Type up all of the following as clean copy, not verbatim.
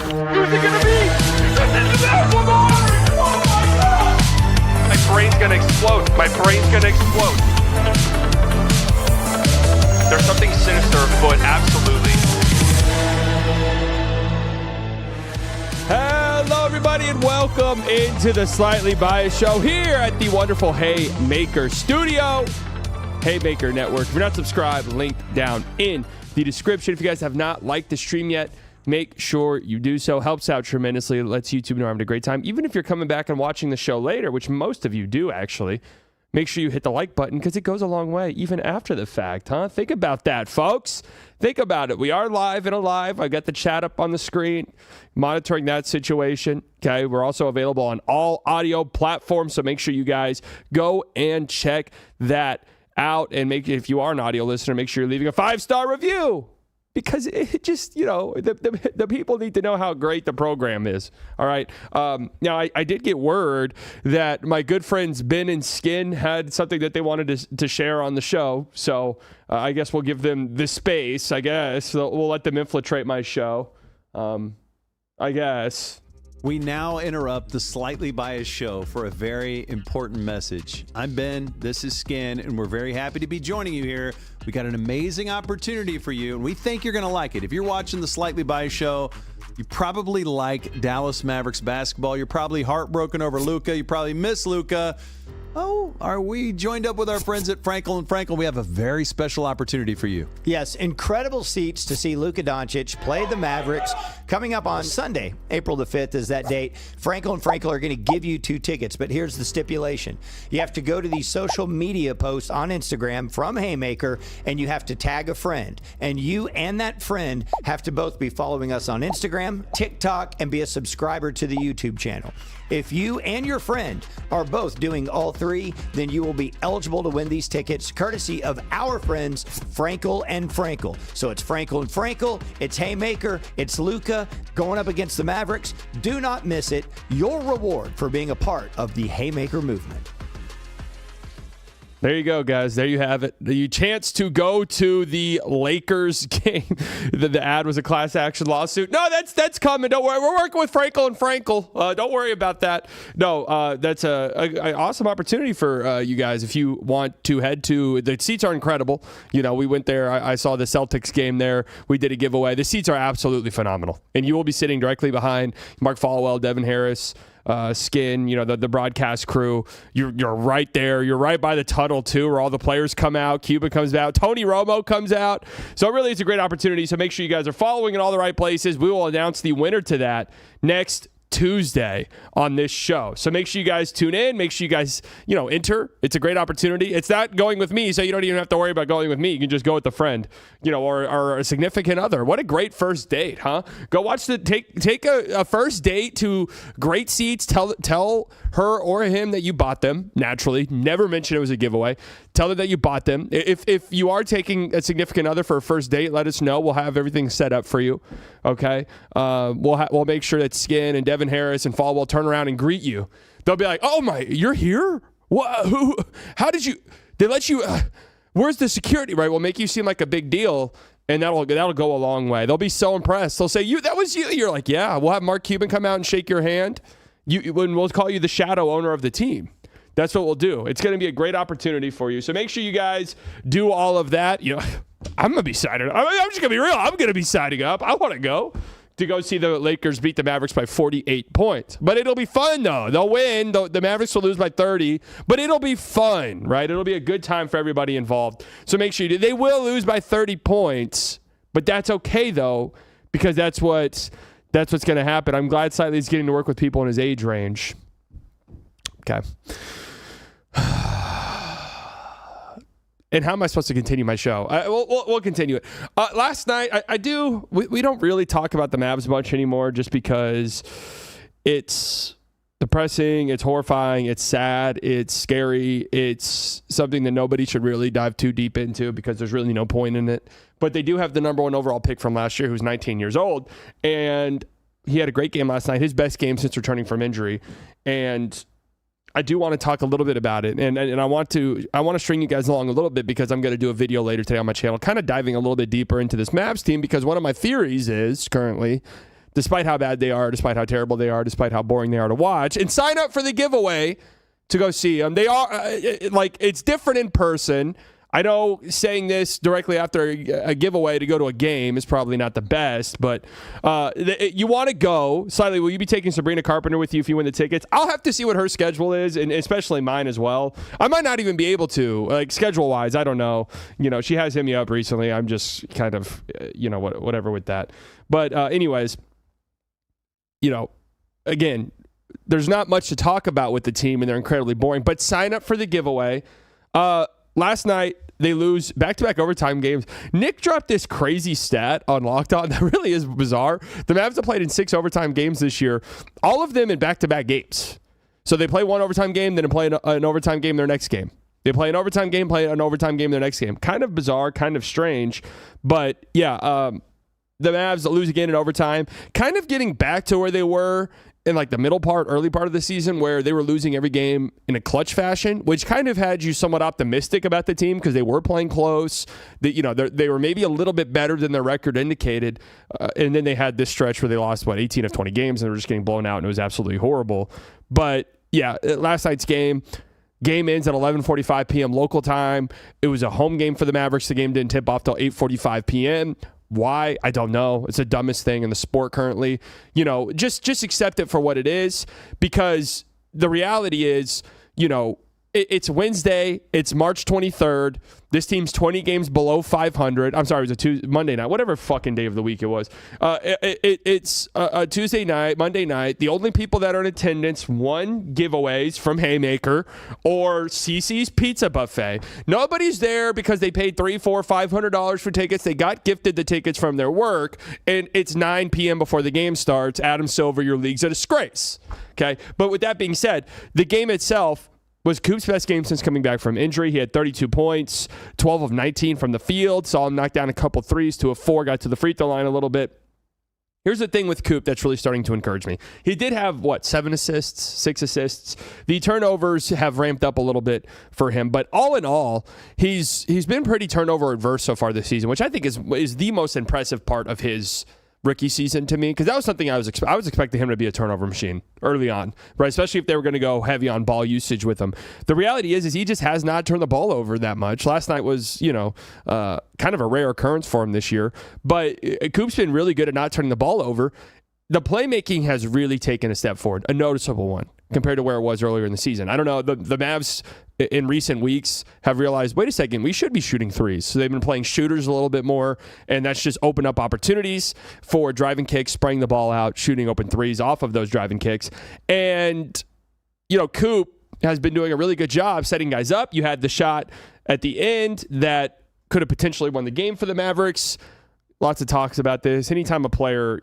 Who's it gonna be? Oh my God! My brain's gonna explode. My brain's gonna explode. There's something sinister afoot, absolutely. Hello, everybody, and welcome into the Slightly Biased Show here at the wonderful Haymaker Studio. Haymaker Network. If you're not subscribed, link down in the description. If you guys have not liked the stream yet, make sure you do so. Helps out tremendously. It lets YouTube know I'm having a great time. Even if you're coming back and watching the show later, which most of you do, actually, make sure you hit the like button because it goes a long way, even after the fact, huh? Think about that, folks. Think about it. We are live and alive. I got the chat up on the screen, monitoring that situation. Okay, we're also available on all audio platforms, so make sure you guys go and check that out. And if you are an audio listener, make sure you're leaving a 5-star review. Because it just, the people need to know how great the program is. All right. Now, I did get word that my good friends Ben and Skin had something that they wanted to share on the show. So I guess we'll give them the space, I guess. So we'll let them infiltrate my show, I guess. We now interrupt the Slightly Biased Show for a very important message. I'm Ben, this is Skin, and we're very happy to be joining you here. We got an amazing opportunity for you, and we think you're going to like it. If you're watching the Slightly Biased Show, you probably like Dallas Mavericks basketball. You're probably heartbroken over Luka. You probably miss Luka. Oh, are we joined up with our friends at Frankel & Frankel? We have a very special opportunity for you. Yes, incredible seats to see Luka Doncic play the Mavericks. Coming up on Sunday, April the 5th is that date. Frankel & Frankel are going to give you 2 tickets, but here's the stipulation. You have to go to the social media posts on Instagram from Haymaker, and you have to tag a friend. And you and that friend have to both be following us on Instagram, TikTok, and be a subscriber to the YouTube channel. If you and your friend are both doing all 3, then you will be eligible to win these tickets courtesy of our friends Frankel & Frankel. So it's Frankel & Frankel, it's Haymaker, it's Luka going up against the Mavericks. Do not miss it. Your reward for being a part of the Haymaker movement. There you go, guys. There you have it. The chance to go to the Lakers game. The ad was a class action lawsuit. No, that's coming. Don't worry. We're working with Frankel & Frankel. Don't worry about that. No, that's an awesome opportunity for you guys if you want to head to. The seats are incredible. We went there. I saw the Celtics game there. We did a giveaway. The seats are absolutely phenomenal. And you will be sitting directly behind Mark Followell, Devin Harris, Skin, the broadcast crew. You're right there. You're right by the tunnel too, where all the players come out. Cuban comes out. Tony Romo comes out. So really, it's a great opportunity. So make sure you guys are following in all the right places. We will announce the winner to that next Tuesday on this show. So make sure you guys tune in. Make sure you guys, enter. It's a great opportunity. It's not going with me, so you don't even have to worry about going with me. You can just go with a friend, or a significant other. What a great first date, huh? Go watch take a first date to great seats. Tell her or him that you bought them. Naturally, never mention it was a giveaway. Tell her that you bought them. If you are taking a significant other for a first date, let us know. We'll have everything set up for you. Okay. We'll make sure that Skin and Devin Harris and Fall will turn around and greet you. They'll be like, "Oh my, you're here? What? Who? How did you? They let you? Where's the security?" Right? We'll make you seem like a big deal, and that'll go a long way. They'll be so impressed. They'll say, "That was you." You're like, "Yeah." We'll have Mark Cuban come out and shake your hand. We'll call you the shadow owner of the team. That's what we'll do. It's going to be a great opportunity for you. So make sure you guys do all of that. I'm going to be signing up. I'm just going to be real. I'm going to be signing up. I want to go see the Lakers beat the Mavericks by 48 points. But it'll be fun, though. They'll win. The Mavericks will lose by 30. But it'll be fun, right? It'll be a good time for everybody involved. So make sure you do. They will lose by 30 points. But that's okay, though, because that's what's going to happen. I'm glad Slightly's getting to work with people in his age range. Okay. And how am I supposed to continue my show? We'll continue it. Last night, we don't really talk about the Mavs much anymore just because it's depressing, it's horrifying, it's sad, it's scary, it's something that nobody should really dive too deep into because there's really no point in it. But they do have the number 1 overall pick from last year who's 19 years old, and he had a great game last night, his best game since returning from injury, and I do want to talk a little bit about it, and I want to string you guys along a little bit because I'm going to do a video later today on my channel, kind of diving a little bit deeper into this Mavs team because one of my theories is currently despite how bad they are, despite how terrible they are, despite how boring they are to watch, and sign up for the giveaway to go see them. They are it's different in person. I know saying this directly after a giveaway to go to a game is probably not the best, but you want to go. Slightly, will you be taking Sabrina Carpenter with you if you win the tickets? I'll have to see what her schedule is, and especially mine as well. I might not even be able to, like, schedule-wise. I don't know. She has hit me up recently. I'm just kind of, whatever with that. But anyways, again, there's not much to talk about with the team, and they're incredibly boring. But sign up for the giveaway. Last night, they lose back-to-back overtime games. Nick dropped this crazy stat on Locked On that really is bizarre. The Mavs have played in 6 overtime games this year, all of them in back-to-back games. So they play one overtime game, then play an overtime game their next game. They play an overtime game, play an overtime game their next game. Kind of bizarre, kind of strange. But, yeah, the Mavs lose again in overtime, kind of getting back to where they were in like the early part of the season, where they were losing every game in a clutch fashion, which kind of had you somewhat optimistic about the team because they were playing close. They were maybe a little bit better than their record indicated. And then they had this stretch where they lost, 18 of 20 games, and they were just getting blown out, and it was absolutely horrible. But yeah, last night's game ends at 11:45 p.m. local time. It was a home game for the Mavericks. The game didn't tip off till 8:45 p.m. Why? I don't know. It's the dumbest thing in the sport currently. Just accept it for what it is, because the reality is, it's Wednesday. It's March 23rd. This team's 20 games below 500. I'm sorry, it was a Monday night, whatever fucking day of the week it was. It's a Tuesday night, Monday night. The only people that are in attendance won giveaways from Haymaker or CC's Pizza Buffet. Nobody's there because they paid $300, $400, $500 for tickets. They got gifted the tickets from their work, and it's 9 p.m. before the game starts. Adam Silver, your league's a disgrace. Okay, but with that being said, the game itself was Coop's best game since coming back from injury. He had 32 points, 12 of 19 from the field. Saw him knock down a couple threes, 2 of 4, got to the free throw line a little bit. Here's the thing with Coop that's really starting to encourage me. He did have, 7 assists, 6 assists. The turnovers have ramped up a little bit for him, but all in all, he's been pretty turnover adverse so far this season, which I think is the most impressive part of his rookie season to me, because that was something I was expecting him to be a turnover machine early on, right? Especially if they were going to go heavy on ball usage with him. The reality is he just has not turned the ball over that much. Last night was, kind of a rare occurrence for him this year, but Coop's been really good at not turning the ball over. The playmaking has really taken a step forward, a noticeable one, compared to where it was earlier in the season. I don't know, the Mavs in recent weeks have realized, wait a second, we should be shooting threes. So they've been playing shooters a little bit more, and that's just opened up opportunities for driving kicks, spraying the ball out, shooting open threes off of those driving kicks. And, Coop has been doing a really good job setting guys up. You had the shot at the end that could have potentially won the game for the Mavericks. Lots of talks about this. Anytime a player,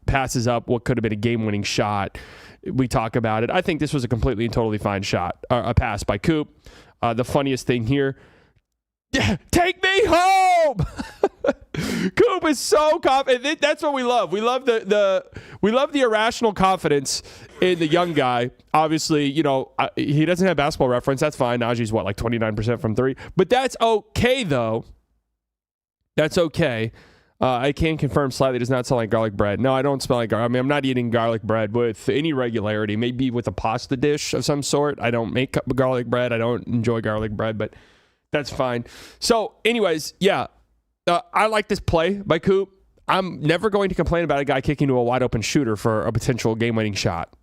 passes up what could have been a game-winning shot, we talk about it. I think this was a completely and totally fine shot, a pass by Coop. The funniest thing here, take me home. Coop is so confident. That's what we love. We love the irrational confidence in the young guy. Obviously, he doesn't have basketball reference. That's fine. Najee's 29% from 3, but that's okay though. That's okay. I can confirm slightly does not smell like garlic bread. No, I don't smell like garlic. I mean, I'm not eating garlic bread with any regularity. Maybe with a pasta dish of some sort. I don't make garlic bread. I don't enjoy garlic bread, but that's fine. So, anyways, yeah, I like this play by Coop. I'm never going to complain about a guy kicking to a wide open shooter for a potential game-winning shot.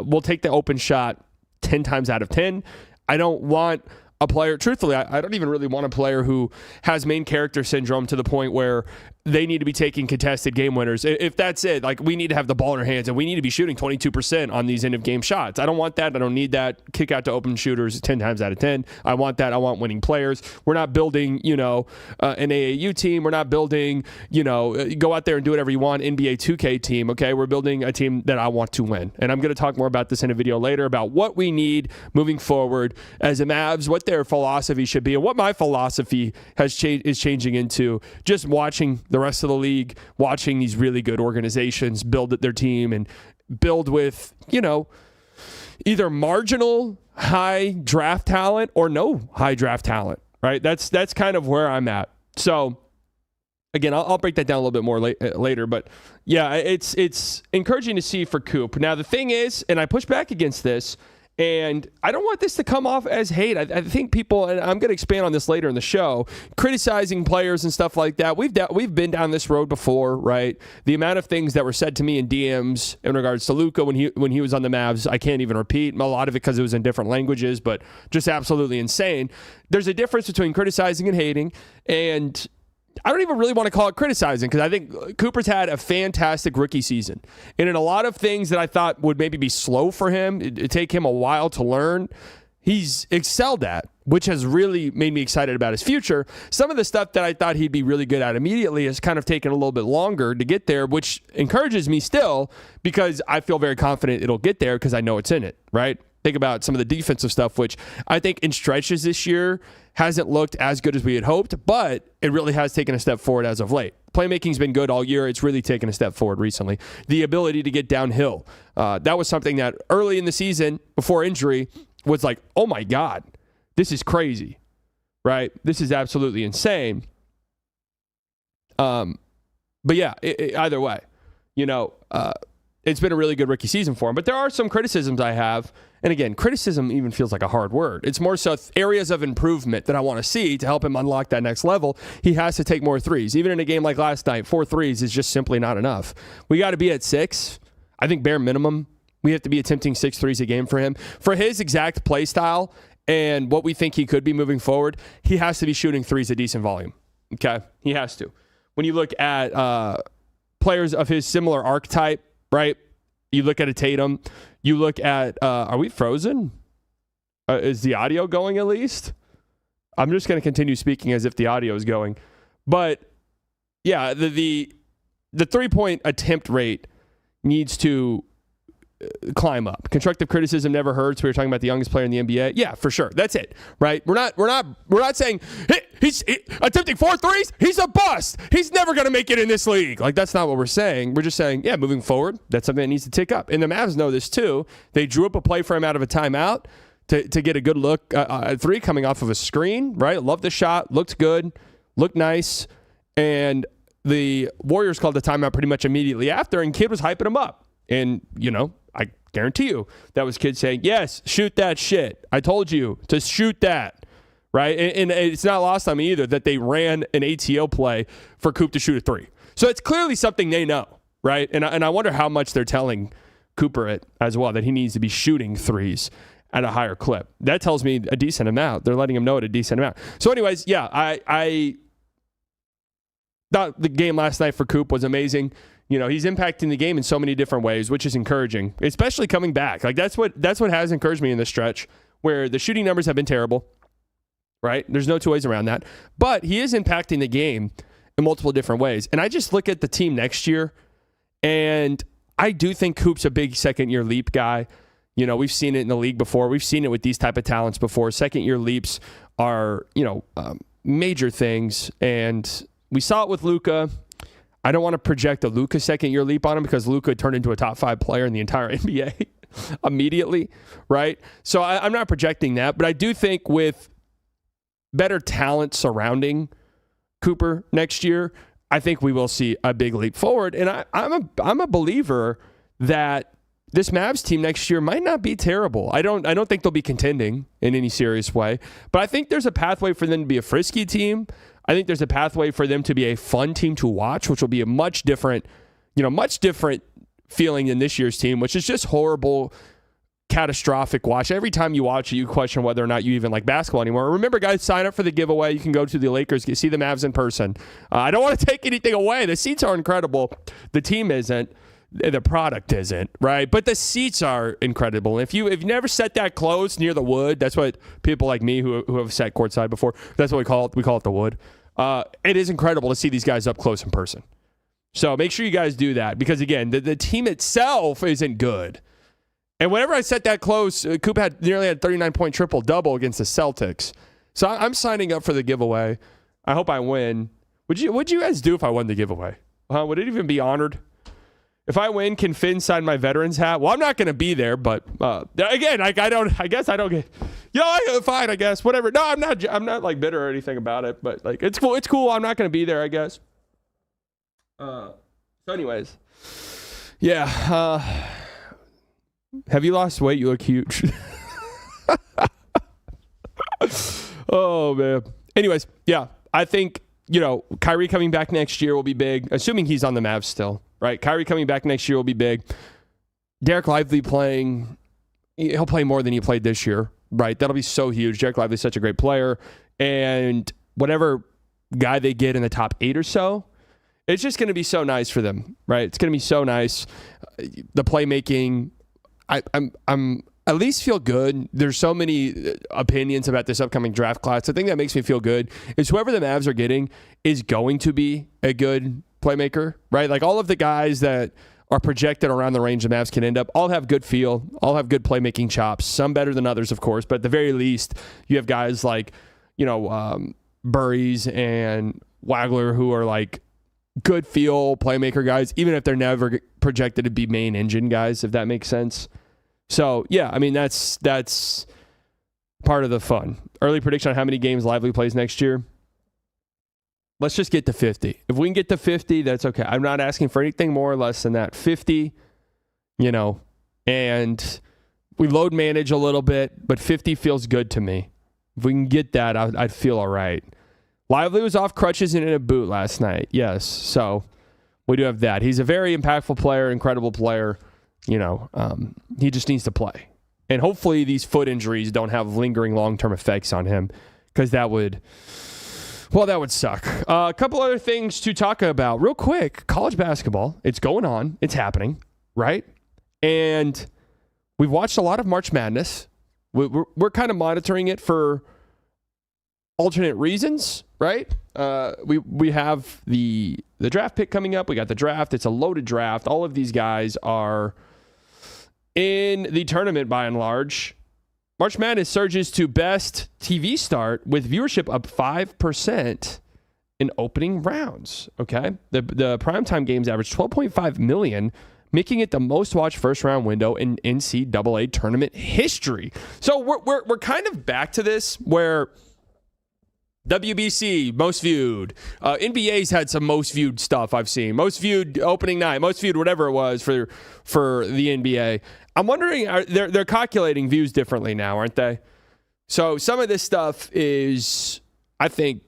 We'll take the open shot 10 times out of 10. I don't want a player, truthfully, I don't even really want a player who has main character syndrome to the point where they need to be taking contested game winners. If that's it, we need to have the ball in our hands and we need to be shooting 22% on these end of game shots. I don't want that. I don't need that. Kick out to open shooters 10 times out of 10. I want that. I want winning players. We're not building, an AAU team. We're not building, go out there and do whatever you want, NBA 2K team. Okay. We're building a team that I want to win. And I'm going to talk more about this in a video later about what we need moving forward as the Mavs, what their philosophy should be, and what my philosophy is changing into just watching the rest of the league, watching these really good organizations build their team and build with, either marginal high draft talent or no high draft talent, right? That's kind of where I'm at. So Again, I'll break that down a little bit more later, but yeah, it's encouraging to see for Coop. Now, the thing is, and I push back against this, and I don't want this to come off as hate. I think people, and I'm going to expand on this later in the show, criticizing players and stuff like that. We've been down this road before, right? The amount of things that were said to me in DMs in regards to Luka when he was on the Mavs, I can't even repeat. A lot of it because it was in different languages, but just absolutely insane. There's a difference between criticizing and hating, and I don't even really want to call it criticizing because I think Cooper's had a fantastic rookie season. And in a lot of things that I thought would maybe be slow for him, it'd take him a while to learn, he's excelled at, which has really made me excited about his future. Some of the stuff that I thought he'd be really good at immediately has kind of taken a little bit longer to get there, which encourages me still because I feel very confident it'll get there because I know it's in it, right? Think about some of the defensive stuff, which I think in stretches this year hasn't looked as good as we had hoped, but it really has taken a step forward as of late. Playmaking's been good all year. It's really taken a step forward recently. The ability to get downhill, that was something that early in the season, before injury, was like, oh my God, this is crazy, right? This is absolutely insane. But yeah, either way, it's been a really good rookie season for him. But there are some criticisms I have. And again, criticism even feels like a hard word. It's more so areas of improvement that I want to see to help him unlock that next level. He has to take more threes. Even in a game like last night, 4 threes is just simply not enough. We got to be at 6. I think bare minimum, we have to be attempting 6 threes a game for him. For his exact play style and what we think he could be moving forward, he has to be shooting threes at decent volume. Okay? He has to. When you look at players of his similar archetype, right? You look at a Tatum. You look at, are we frozen? Is the audio going at least? I'm just going to continue speaking as if the audio is going. But yeah, the 3-point attempt rate needs to climb up. Constructive criticism never hurts. We were talking about the youngest player in the NBA. Yeah, for sure. That's it, right? We're not saying he's attempting 4 threes. He's a bust. He's never going to make it in this league. Like, that's not what we're saying. We're just saying, yeah, moving forward, that's something that needs to tick up. And the Mavs know this too. They drew up a play for him out of a timeout to get a good look at 3 coming off of a screen, right? Love the shot. Looked good. Looked nice. And the Warriors called the timeout pretty much immediately after, and Kid was hyping him up. And, I guarantee you that was Kid saying, yes, shoot that shit. I told you to shoot that, right? And it's not lost on me either that they ran an ATO play for Coop to shoot a 3. So it's clearly something they know, right? And I wonder how much they're telling Cooper it as well, that he needs to be shooting threes at a higher clip. That tells me a decent amount. They're letting him know at a decent amount. So anyways, yeah, I thought the game last night for Coop was amazing. He's impacting the game in so many different ways, which is encouraging, especially coming back. Like that's what has encouraged me in this stretch where the shooting numbers have been terrible, right? There's no two ways around that. But he is impacting the game in multiple different ways. And I just look at the team next year, and I do think Coop's a big second-year leap guy. We've seen it in the league before. We've seen it with these type of talents before. Second-year leaps are, major things. And we saw it with Luka. I don't want to project a Luka second-year leap on him because Luka turned into a top 5 player in the entire NBA immediately, right? So I'm not projecting that, but I do think with better talent surrounding Cooper next year, I think we will see a big leap forward. And I'm a believer that this Mavs team next year might not be terrible. I don't think they'll be contending in any serious way, but I think there's a pathway for them to be a frisky team. I think there's a pathway for them to be a fun team to watch, which will be a much different feeling than this year's team, which is just horrible, catastrophic watch. Every time you watch it, you question whether or not you even like basketball anymore. Remember, guys, sign up for the giveaway. You can go to the Lakers, see the Mavs in person. I don't want to take anything away. The seats are incredible. The team isn't. The product isn't, right? But the seats are incredible. If you've never sat that close near the wood, that's what people like me who have sat courtside before, that's what we call it. We call it the wood. It is incredible to see these guys up close in person. So make sure you guys do that because, again, the team itself isn't good. And whenever I sat that close, Coop nearly had 39-point triple-double against the Celtics. So I'm signing up for the giveaway. I hope I win. What'd you guys do if I won the giveaway? Would it even be honored? If I win, can Finn sign my veterans hat? Well, I'm not going to be there, but again, I guess I don't get. Fine, I guess, whatever. No, I'm not like bitter or anything about it, but like it's cool. It's cool. I'm not going to be there, I guess. So anyways, yeah. Have you lost weight? You look huge. Oh, man. Anyways, yeah, I think, Kyrie coming back next year will be big, assuming he's on the Mavs still, right? Kyrie coming back next year will be big. Derek Lively he'll play more than he played this year, right? That'll be so huge. Derek Lively's such a great player. And whatever guy they get in the top 8 or so, it's just going to be so nice for them, right? It's going to be so nice. The playmaking, I'm at least feel good. There's so many opinions about this upcoming draft class. The thing that makes me feel good is whoever the Mavs are getting is going to be a good playmaker, right? Like all of the guys that are projected around the range the Mavs can end up all have good feel, all have good playmaking chops, some better than others, of course, but at the very least, you have guys like, Burries and Wagler who are like good feel playmaker guys, even if they're never projected to be main engine guys, if that makes sense. So, yeah, I mean, that's part of the fun. Early prediction on how many games Lively plays next year. Let's just get to 50. If we can get to 50, that's okay. I'm not asking for anything more or less than that. 50, and we load manage a little bit, but 50 feels good to me. If we can get that, I'd feel all right. Lively was off crutches and in a boot last night. Yes, so we do have that. He's a very impactful player, incredible player. He just needs to play. And hopefully these foot injuries don't have lingering long-term effects on him, because that would suck. A couple other things to talk about real quick. College basketball, it's going on. It's happening, right? And we've watched a lot of March Madness. We're kind of monitoring it for alternate reasons, right? We have the draft pick coming up. We got the draft. It's a loaded draft. All of these guys are in the tournament by and large. March Madness surges to best TV start with viewership up 5% in opening rounds. Okay, the primetime games averaged 12.5 million, making it the most watched first round window in NCAA tournament history. So we're kind of back to this where WBC, most viewed. NBA's had some most viewed stuff I've seen. Most viewed opening night, most viewed whatever it was for the NBA. I'm wondering, they're calculating views differently now, aren't they? So some of this stuff is, I think,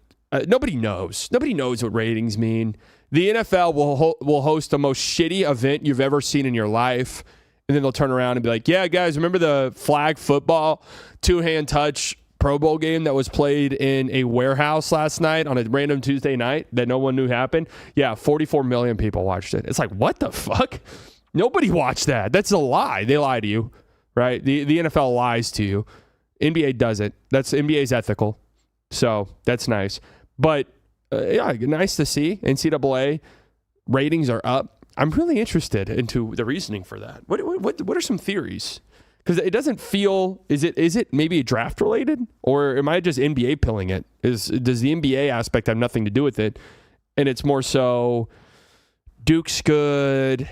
nobody knows. Nobody knows what ratings mean. The NFL will host the most shitty event you've ever seen in your life, and then they'll turn around and be like, yeah, guys, remember the flag football two-hand touch Pro Bowl game that was played in a warehouse last night on a random Tuesday night that no one knew happened? Yeah, 44 million people watched it. It's like, what the fuck? Nobody watched that. That's a lie. They lie to you, right? The NFL lies to you. NBA doesn't. NBA's ethical. So that's nice. But yeah, nice to see. NCAA ratings are up. I'm really interested into the reasoning for that. What are some theories? Because it doesn't feel, is it maybe draft related, or am I just NBA pilling it? Does the NBA aspect have nothing to do with it, and it's more so Duke's good?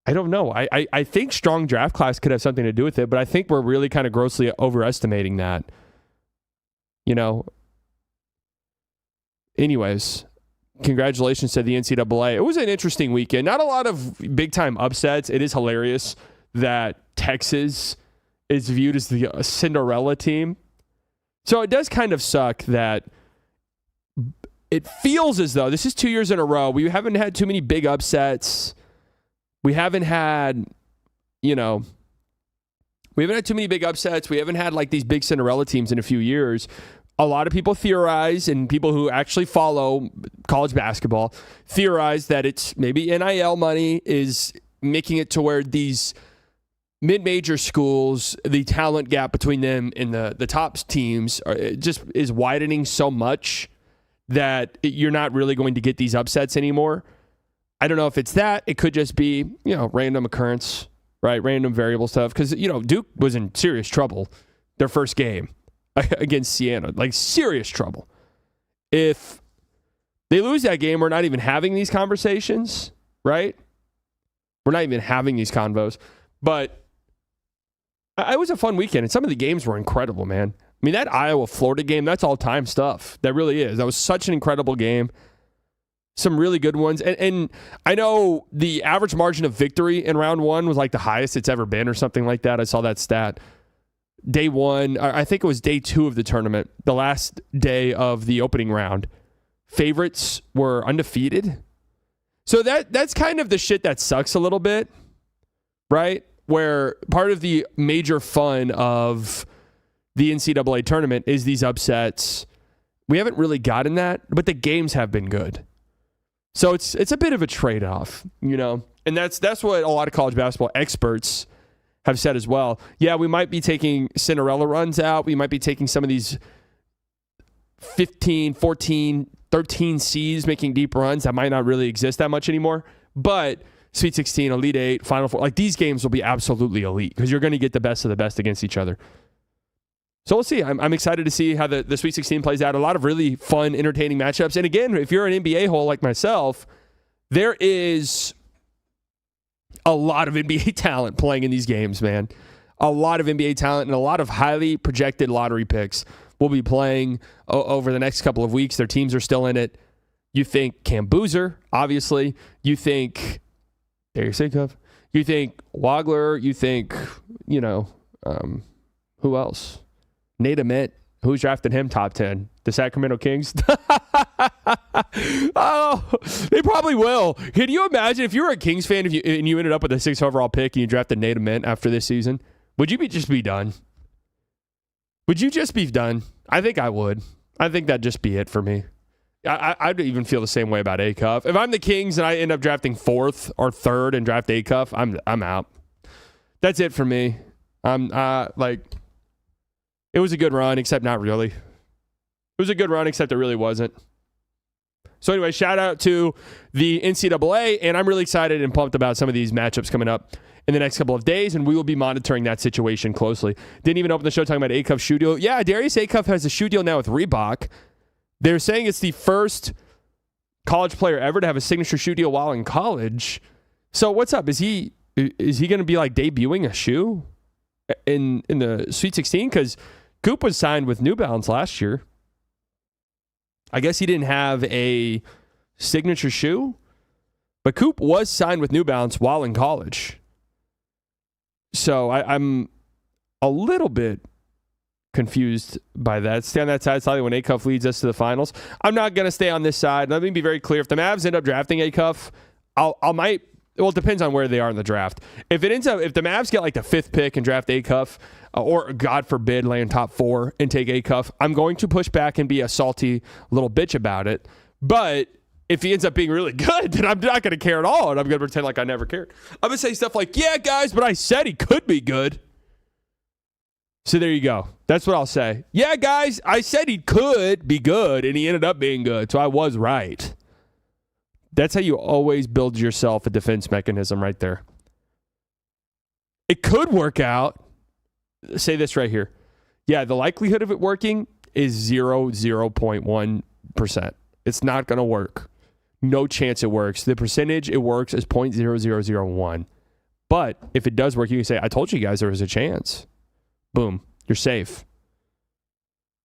I don't know. I think strong draft class could have something to do with it, but I think we're really kind of grossly overestimating that. Anyways, congratulations to the NCAA. It was an interesting weekend. Not a lot of big time upsets. It is hilarious that Texas is viewed as the Cinderella team. So it does kind of suck that it feels as though this is 2 years in a row. We haven't had too many big upsets. We haven't had too many big upsets. We haven't had like these big Cinderella teams in a few years. A lot of people theorize, and people who actually follow college basketball theorize that it's maybe NIL money is making it to where these mid-major schools, the talent gap between them and the top teams just is widening so much that you're not really going to get these upsets anymore. I don't know if it's that. It could just be, random occurrence, right? Random variable stuff. Because, Duke was in serious trouble their first game against Siena. Like, serious trouble. If they lose that game, we're not even having these conversations, right? We're not even having these convos. But it was a fun weekend, and some of the games were incredible, man. I mean, that Iowa-Florida game, that's all-time stuff. That really is. That was such an incredible game. some really good ones. And I know the average margin of victory in round one was like the highest it's ever been or something like that. I saw that stat. Day one, I think it was day 2 of the tournament, the last day of the opening round. Favorites were undefeated. So that's kind of the shit that sucks a little bit, right? Where part of the major fun of the NCAA tournament is these upsets. We haven't really gotten that, but the games have been good. So it's a bit of a trade-off, you know? And that's what a lot of college basketball experts have said as well. Yeah, we might be taking Cinderella runs out. We might be taking some of these 15, 14, 13 C's making deep runs that might not really exist that much anymore. But Sweet 16, Elite 8, Final Four, like these games will be absolutely elite because you're going to get the best of the best against each other. So we'll see. I'm excited to see how the Sweet 16 plays out. A lot of really fun, entertaining matchups. And again, if you're an NBA hole like myself, there is a lot of NBA talent playing in these games, man. A lot of NBA talent and a lot of highly projected lottery picks will be playing over the next couple of weeks. Their teams are still in it. You think Cam Boozer, obviously. You think Darius Acuff. You think Wagler. You think, who else? Nate Ament. Who's drafted him top 10? The Sacramento Kings? Oh, they probably will. Can you imagine if you were a Kings fan and you ended up with a 6th overall pick and you drafted Nate Ament after this season? Would you just be done? Would you just be done? I think I would. I think that'd just be it for me. I'd even feel the same way about Acuff. If I'm the Kings and I end up drafting 4th or 3rd and draft Acuff, I'm out. That's it for me. It was a good run, except not really. It was a good run, except it really wasn't. So anyway, shout out to the NCAA, and I'm really excited and pumped about some of these matchups coming up in the next couple of days, and we will be monitoring that situation closely. Didn't even open the show talking about Acuff's shoe deal. Yeah, Darius Acuff has a shoe deal now with Reebok. They're saying it's the first college player ever to have a signature shoe deal while in college. So what's up? Is he going to be like debuting a shoe in the Sweet 16? Because Coop was signed with New Balance last year. I guess he didn't have a signature shoe, but Coop was signed with New Balance while in college. So I'm a little bit confused by that. Stay on that side slightly when Acuff leads us to the finals. I'm not going to stay on this side. Let me be very clear. If the Mavs end up drafting Acuff, it depends on where they are in the draft. If the Mavs get like the 5th pick and draft Acuff, or God forbid, land top 4 and take Acuff, I'm going to push back and be a salty little bitch about it. But if he ends up being really good, then I'm not going to care at all, and I'm going to pretend like I never cared. I'm going to say stuff like, yeah, guys, but I said he could be good. So there you go. That's what I'll say. Yeah, guys, I said he could be good, and he ended up being good, so I was right. That's how you always build yourself a defense mechanism right there. It could work out. Say this right here. Yeah, the likelihood of it working is 0.1%. It's not going to work. No chance it works. The percentage it works is 0.0001. But if it does work, you can say, I told you guys there was a chance. Boom. You're safe.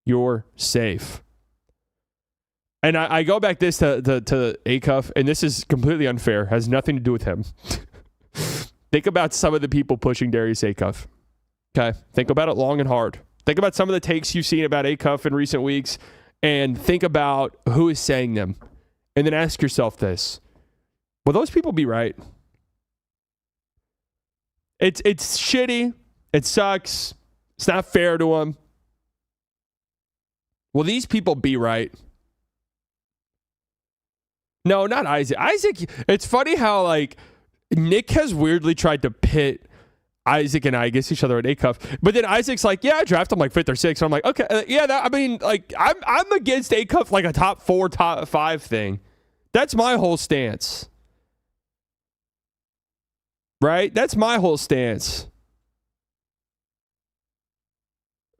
You're safe. And I go back this to Acuff, and this is completely unfair. Has nothing to do with him. Think about some of the people pushing Darius Acuff. Okay? Think about it long and hard. Think about some of the takes you've seen about Acuff in recent weeks, and think about who is saying them. And then ask yourself this. Will those people be right? It's shitty. It sucks. It's not fair to them. Will these people be right? No, not Isaac. Isaac, it's funny how, like, Nick has weirdly tried to pit Isaac and I against each other at Acuff. But then Isaac's like, yeah, I draft him like 5th or 6th. And I'm like, okay, I'm against Acuff like a top 4, top 5 thing. That's my whole stance. Right? That's my whole stance.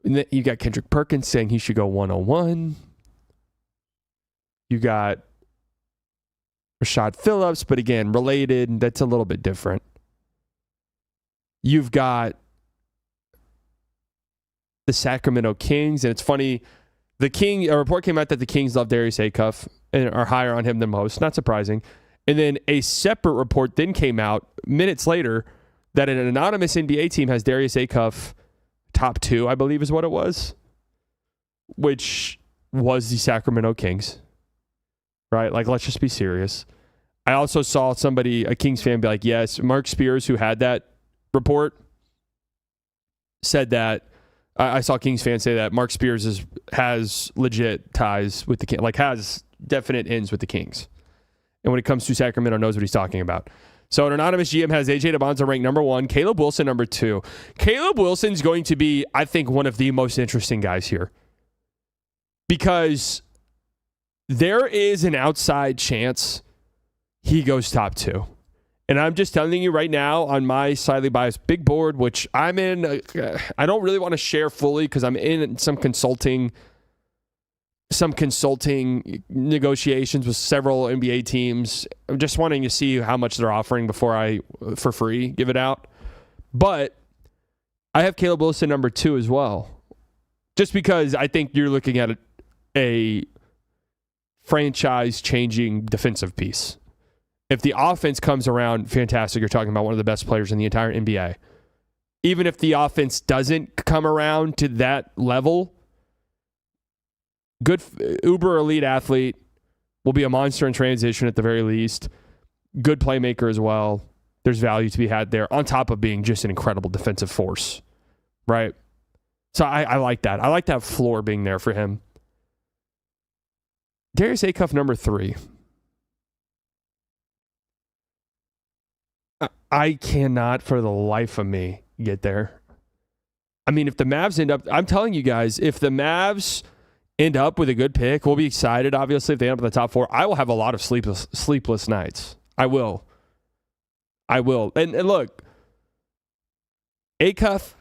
And then you got Kendrick Perkins saying he should go 101. You got Rashad Phillips, but again, related. That's a little bit different. You've got the Sacramento Kings, and it's funny. A report came out that the Kings love Darius Acuff, and are higher on him than most. Not surprising. And then a separate report then came out minutes later that an anonymous NBA team has Darius Acuff top 2, I believe is what it was, which was the Sacramento Kings. Right? Like, let's just be serious. I also saw somebody, a Kings fan, be like, yes, Mark Spears, who had that report, said that. I saw Kings fans say that Mark Spears has legit ties with the Kings, like has definite ins with the Kings. And when it comes to Sacramento, knows what he's talking about. So an anonymous GM has AJ DeBonza ranked number 1, Caleb Wilson number 2. Caleb Wilson's going to be, I think, one of the most interesting guys here. Because there is an outside chance he goes top 2. And I'm just telling you right now on my slightly biased big board, which I'm in, I don't really want to share fully because I'm in some consulting negotiations with several NBA teams. I'm just wanting to see how much they're offering before I, for free, give it out. But I have Caleb Wilson number 2 as well. Just because I think you're looking at a franchise-changing defensive piece. If the offense comes around, fantastic. You're talking about one of the best players in the entire NBA. Even if the offense doesn't come around to that level, good uber elite athlete, will be a monster in transition at the very least. Good playmaker as well. There's value to be had there on top of being just an incredible defensive force, right? So I like that. I like that floor being there for him. Darius Acuff number 3. I cannot for the life of me get there. I mean, if the Mavs end up, I'm telling you guys, if the Mavs end up with a good pick, we'll be excited, obviously, if they end up in the top 4. I will have a lot of sleepless nights. I will. And look, Acuff,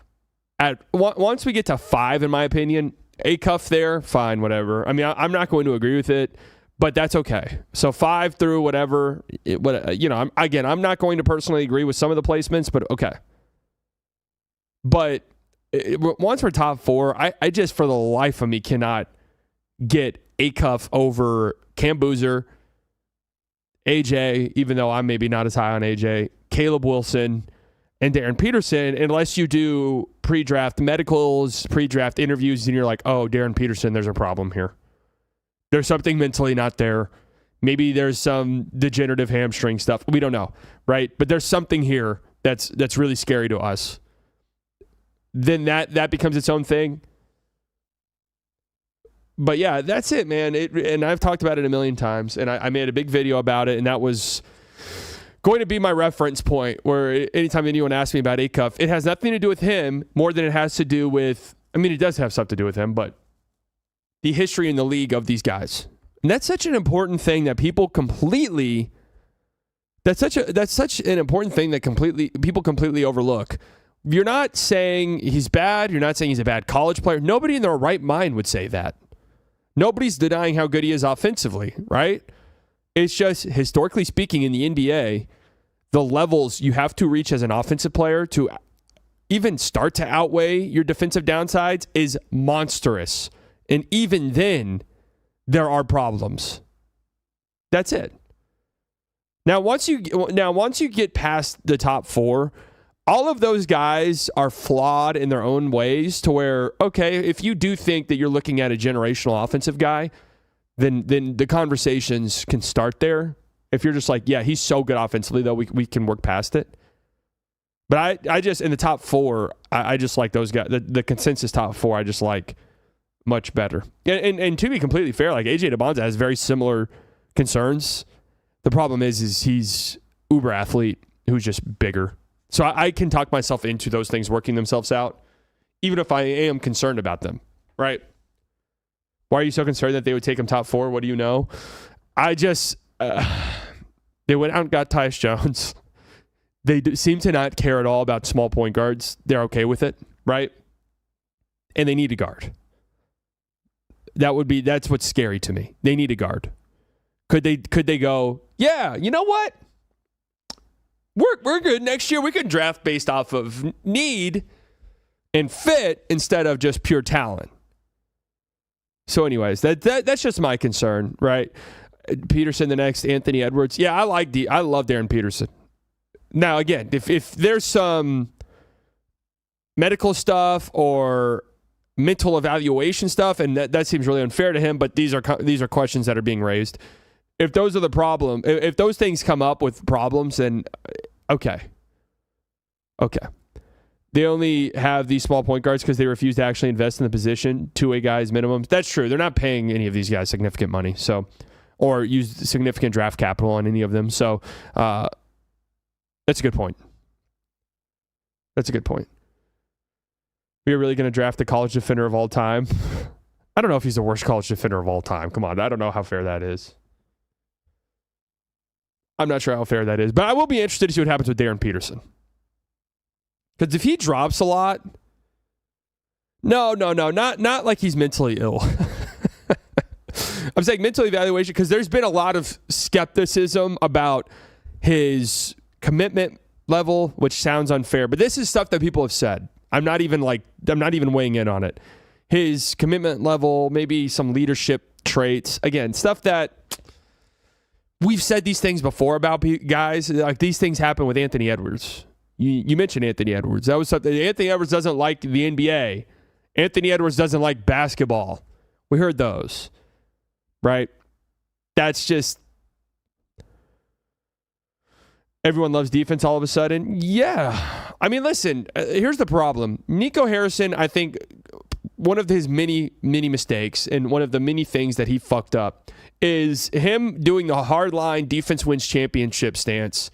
once we get to 5, in my opinion, Acuff there, fine, whatever. I mean, I'm not going to agree with it, but that's okay. So 5 through whatever, I'm not going to personally agree with some of the placements, but okay. But once we're top 4, I just, for the life of me, cannot get Acuff over Cam Boozer, AJ, even though I'm maybe not as high on AJ, Caleb Wilson, and Darren Peterson, unless you do pre-draft medicals, pre-draft interviews, and you're like, oh, Darren Peterson, there's a problem here. There's something mentally not there. Maybe there's some degenerative hamstring stuff. We don't know, right? But there's something here that's really scary to us. Then that becomes its own thing. But yeah, that's it, man. And I've talked about it a million times, and I made a big video about it, and that was going to be my reference point where anytime anyone asks me about Acuff, it has nothing to do with him more than it has to do with, I mean, it does have stuff to do with him, but the history in the league of these guys. And that's such an important thing that people completely, that's such an important thing that people completely overlook. You're not saying he's bad. You're not saying he's a bad college player. Nobody in their right mind would say that. Nobody's denying how good he is offensively, right? It's just, historically speaking, in the NBA, the levels you have to reach as an offensive player to even start to outweigh your defensive downsides is monstrous. And even then, there are problems. That's it. Now, once you get past the top 4, all of those guys are flawed in their own ways to where, okay, if you do think that you're looking at a generational offensive guy, then the conversations can start there. If you're just like, yeah, he's so good offensively, though, we can work past it. But I just, in the top 4, I just like those guys. The consensus top 4, I just like much better. And to be completely fair, like AJ DeBonza has very similar concerns. The problem is he's uber athlete who's just bigger. So I can talk myself into those things working themselves out, even if I am concerned about them, right? Why are you so concerned that they would take him top 4? What do you know? I just, they went out and got Tyus Jones. They seem to not care at all about small point guards. They're okay with it, right? And they need a guard. That's what's scary to me. They need a guard. Could they go, yeah, you know what? We're good. Next year we can draft based off of need and fit instead of just pure talent. So anyways, that's just my concern, right? Peterson the next Anthony Edwards. Yeah, I love Darren Peterson. Now, again, if there's some medical stuff or mental evaluation stuff, and that seems really unfair to him, but these are questions that are being raised. If those are the problem, if those things come up with problems, then okay. They only have these small point guards because they refuse to actually invest in the position, two-way guys minimums. That's true. They're not paying any of these guys significant money, or use significant draft capital on any of them. So that's a good point. We are really going to draft the college defender of all time? I don't know if he's the worst college defender of all time. Come on, I don't know how fair that is. I'm not sure how fair that is, but I will be interested to see what happens with Darren Peterson. Because if he drops a lot, not like he's mentally ill. I'm saying mental evaluation because there's been a lot of skepticism about his commitment level, which sounds unfair, but this is stuff that people have said. I'm not even weighing in on it. His commitment level, maybe some leadership traits. Again, stuff that we've said these things before about guys. Like these things happen with Anthony Edwards. You mentioned Anthony Edwards. That was something. Anthony Edwards doesn't like the NBA. Anthony Edwards doesn't like basketball. We heard those, right? That's just everyone loves defense all of a sudden. Yeah. I mean, listen, here's the problem. Nico Harrison, I think one of his many mistakes and one of the many things that he fucked up is him doing the hardline defense wins championship stance.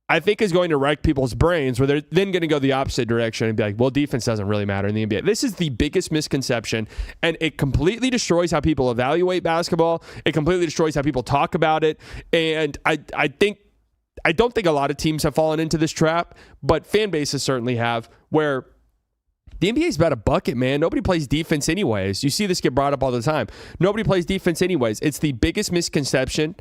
I think is going to wreck people's brains where they're then going to go the opposite direction and be like, well, defense doesn't really matter in the NBA. This is the biggest misconception, and it completely destroys how people evaluate basketball. It completely destroys how people talk about it. And I don't think a lot of teams have fallen into this trap, but fan bases certainly have, where the NBA is about a bucket, man. Nobody plays defense anyways. You see this get brought up all the time. Nobody plays defense anyways. It's the biggest misconception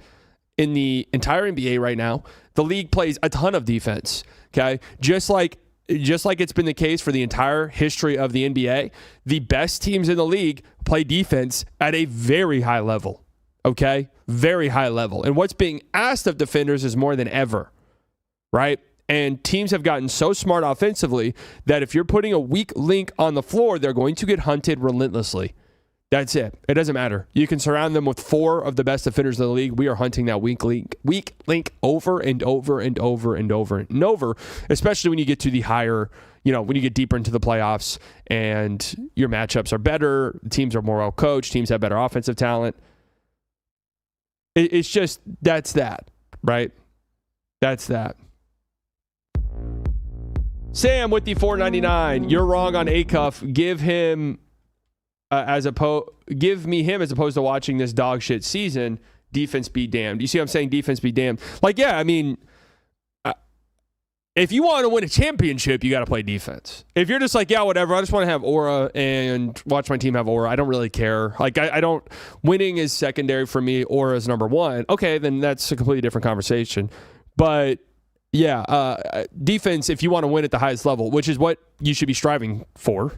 in the entire NBA right now. The league plays a ton of defense, okay? Just like it's been the case for the entire history of the NBA, the best teams in the league play defense at a very high level, okay? Very high level. And what's being asked of defenders is more than ever, right? And teams have gotten so smart offensively that if you're putting a weak link on the floor, they're going to get hunted relentlessly. That's it. It doesn't matter. You can surround them with four of the best defenders in the league. We are hunting that weak link over and over and over and over and over, especially when you get to the higher, when you get deeper into the playoffs and your matchups are better, teams are more well coached, teams have better offensive talent. It's just, that's that, right? That's that. Sam with the $4.99. You're wrong on Acuff. Give him give me him as opposed to watching this dog shit season. Defense be damned. You see what I'm saying? Defense be damned. Like, yeah, I mean, if you want to win a championship, you got to play defense. If you're just like, yeah, whatever, I just want to have aura and watch my team have aura, I don't really care. Like, I don't, winning is secondary for me, aura is number one. Okay, then that's a completely different conversation. But yeah, defense, if you want to win at the highest level, which is what you should be striving for.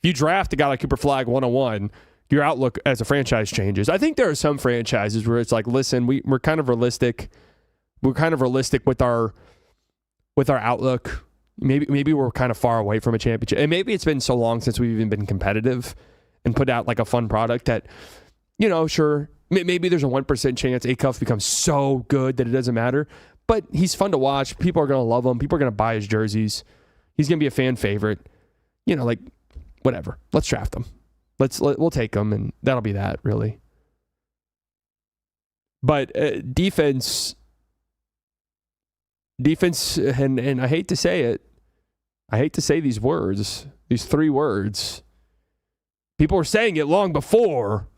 If you draft a guy like Cooper Flagg 101, your outlook as a franchise changes. I think there are some franchises where it's like, listen, we're kind of realistic. We're kind of realistic with our outlook. Maybe we're kind of far away from a championship. And maybe it's been so long since we've even been competitive and put out like a fun product that, sure, maybe there's a 1% chance Acuff becomes so good that it doesn't matter. But he's fun to watch. People are going to love him. People are going to buy his jerseys. He's going to be a fan favorite. Whatever. Let's draft him. We'll take him, and that'll be that, really. But defense, and I hate to say it. I hate to say these words, these three words. People were saying it long before,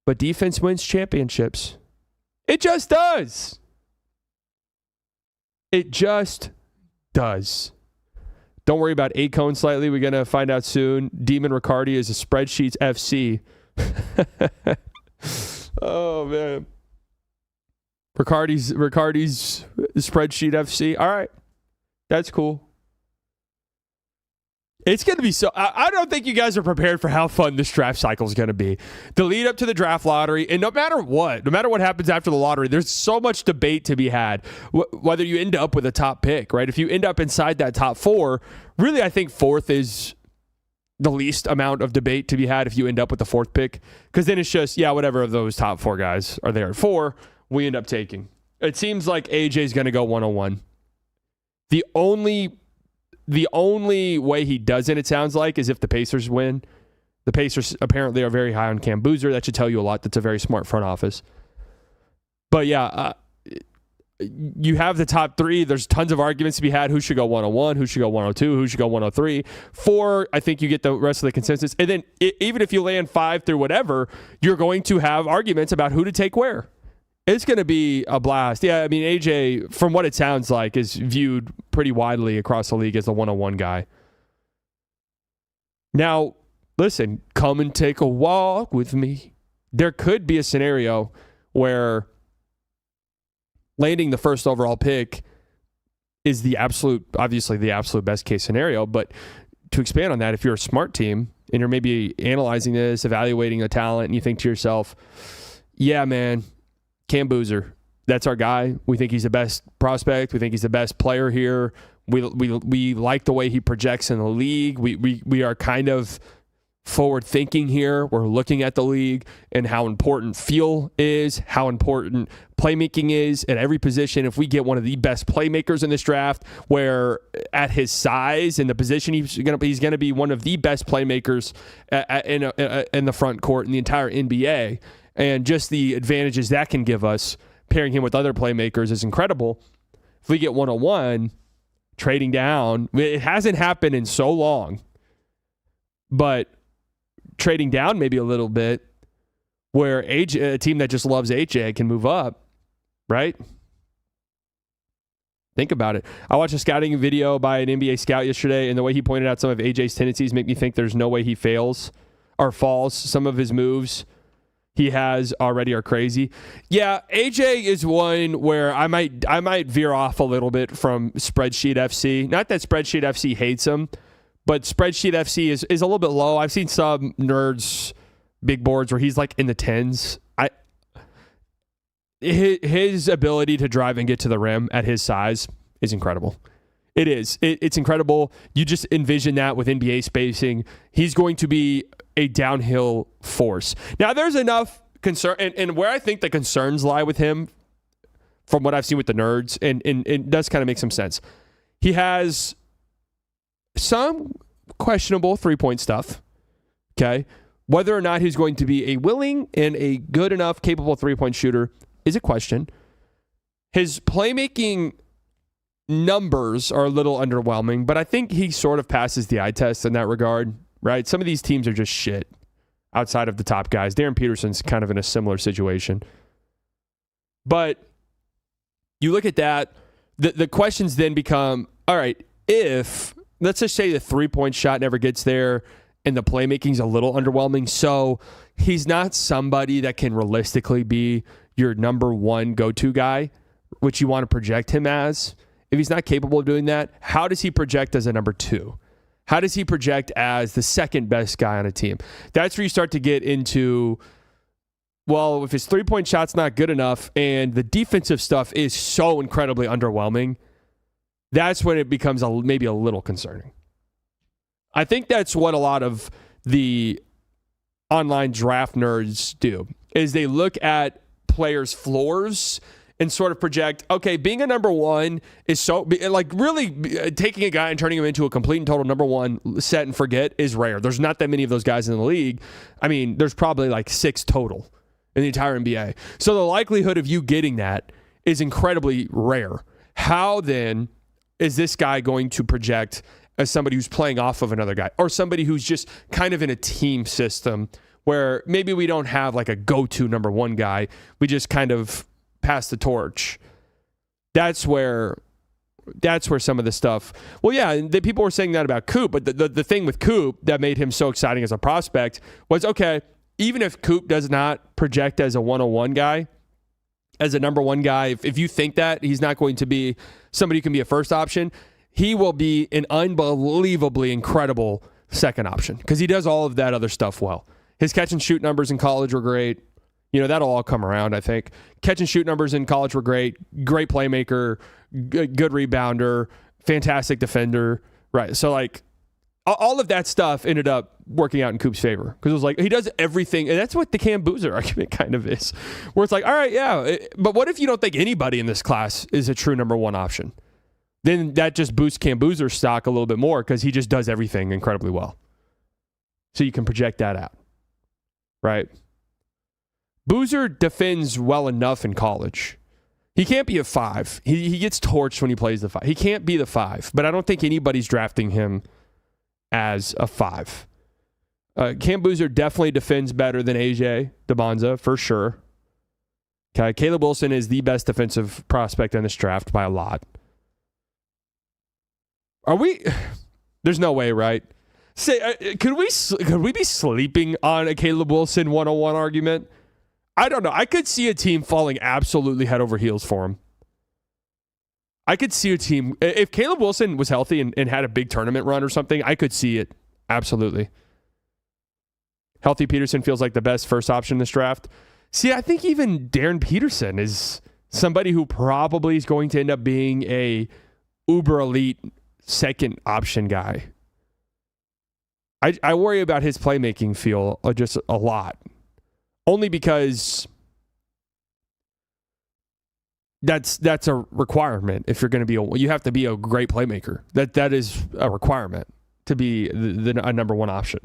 but defense wins championships. It just does. It just does. Don't worry about A-Cone slightly. We're going to find out soon. Demon Riccardi is a Spreadsheets FC. Oh, man. Riccardi's Spreadsheet FC. All right. That's cool. It's going to be so. I don't think you guys are prepared for how fun this draft cycle is going to be. The lead up to the draft lottery, and no matter what happens after the lottery, there's so much debate to be had. Whether you end up with a top pick, right? If you end up inside that top 4, really, I think 4th is the least amount of debate to be had if you end up with the 4th pick, because then it's just, yeah, whatever of those top 4 guys are there at 4, we end up taking. It seems like AJ's going to go 101. The only way he doesn't, it sounds like, is if the Pacers win. The Pacers apparently are very high on Cam Boozer. That should tell you a lot. That's a very smart front office. But yeah, you have the top 3. There's tons of arguments to be had. Who should go 101? Who should go 102? Who should go 103? 4, I think you get the rest of the consensus. And then even if you land 5 through whatever, you're going to have arguments about who to take where. It's going to be a blast. Yeah, I mean, AJ, from what it sounds like, is viewed pretty widely across the league as the 101 guy. Now, listen, come and take a walk with me. There could be a scenario where landing the first overall pick is obviously the absolute best case scenario. But to expand on that, if you're a smart team and you're maybe analyzing this, evaluating a talent, and you think to yourself, yeah, man, Cam Boozer, that's our guy. We think he's the best prospect. We think he's the best player here. We like the way he projects in the league. We are kind of forward thinking here. We're looking at the league and how important feel is, how important playmaking is at every position. If we get one of the best playmakers in this draft, where at his size and the position he's going to be one of the best playmakers in the front court in the entire NBA. And just the advantages that can give us, pairing him with other playmakers, is incredible. If we get 101, trading down, it hasn't happened in so long, but trading down maybe a little bit, where AJ, a team that just loves AJ, can move up, right? Think about it. I watched a scouting video by an NBA scout yesterday, and the way he pointed out some of AJ's tendencies make me think there's no way he fails or falls. Some of his moves he has already are crazy. Yeah, AJ is one where I might veer off a little bit from Spreadsheet FC. Not that Spreadsheet FC hates him, but Spreadsheet FC is a little bit low. I've seen some nerds big boards where he's like in the 10s. His ability to drive and get to the rim at his size is incredible. It is. It's incredible. You just envision that with NBA spacing. He's going to be a downhill force. Now, there's enough concern, and where I think the concerns lie with him, from what I've seen with the nerds, and it does kind of make some sense. He has some questionable three-point stuff, okay? Whether or not he's going to be a willing and a good enough, capable three-point shooter is a question. His playmaking numbers are a little underwhelming, but I think he sort of passes the eye test in that regard, right? Some of these teams are just shit outside of the top guys. Darren Peterson's kind of in a similar situation. But you look at that, the questions then become, all right, if, let's just say the three-point shot never gets there and the playmaking's a little underwhelming, so he's not somebody that can realistically be your number one go-to guy, which you want to project him as. If he's not capable of doing that, how does he project as a number two? How does he project as the second best guy on a team? That's where you start to get into, well, if his three-point shot's not good enough and the defensive stuff is so incredibly underwhelming, that's when it becomes maybe a little concerning. I think that's what a lot of the online draft nerds do, is they look at players' floors and sort of project, okay, being a number one is so, like, really taking a guy and turning him into a complete and total number one set and forget is rare. There's not that many of those guys in the league. I mean, there's probably like 6 total in the entire NBA. So the likelihood of you getting that is incredibly rare. How then is this guy going to project as somebody who's playing off of another guy, or somebody who's just kind of in a team system where maybe we don't have like a go-to number one guy, we just kind of pass the torch? That's where some of the stuff. Well, yeah, the people were saying that about Coop, but the thing with Coop that made him so exciting as a prospect was, okay, even if Coop does not project as a 101 guy, as a number one guy, if you think that he's not going to be somebody who can be a first option, he will be an unbelievably incredible second option because he does all of that other stuff well. His catch and shoot numbers in college were great. That'll all come around, I think. Catch and shoot numbers in college were great. Great playmaker, good rebounder, fantastic defender. Right. So, all of that stuff ended up working out in Coop's favor because it was like he does everything. And that's what the Cam Boozer argument kind of is, where it's like, all right, yeah. But what if you don't think anybody in this class is a true number one option? Then that just boosts Cam Boozer's stock a little bit more because he just does everything incredibly well. So you can project that out. Right? Boozer defends well enough in college. He can't be a 5. He gets torched when he plays the 5. He can't be the 5, but I don't think anybody's drafting him as a 5. Cam Boozer definitely defends better than AJ DeBonza, for sure. Okay, Caleb Wilson is the best defensive prospect in this draft by a lot. Are we? There's no way, right? Say, could we be sleeping on a Caleb Wilson 101 argument? I don't know. I could see a team falling absolutely head over heels for him. I could see a team, if Caleb Wilson was healthy and had a big tournament run or something, I could see it. Absolutely. Healthy Peterson feels like the best first option in this draft. See, I think even Darren Peterson is somebody who probably is going to end up being a uber elite second option guy. I worry about his playmaking feel just a lot. Only because that's a requirement. If you're going to be you have to be a great playmaker. That is a requirement to be a number one option.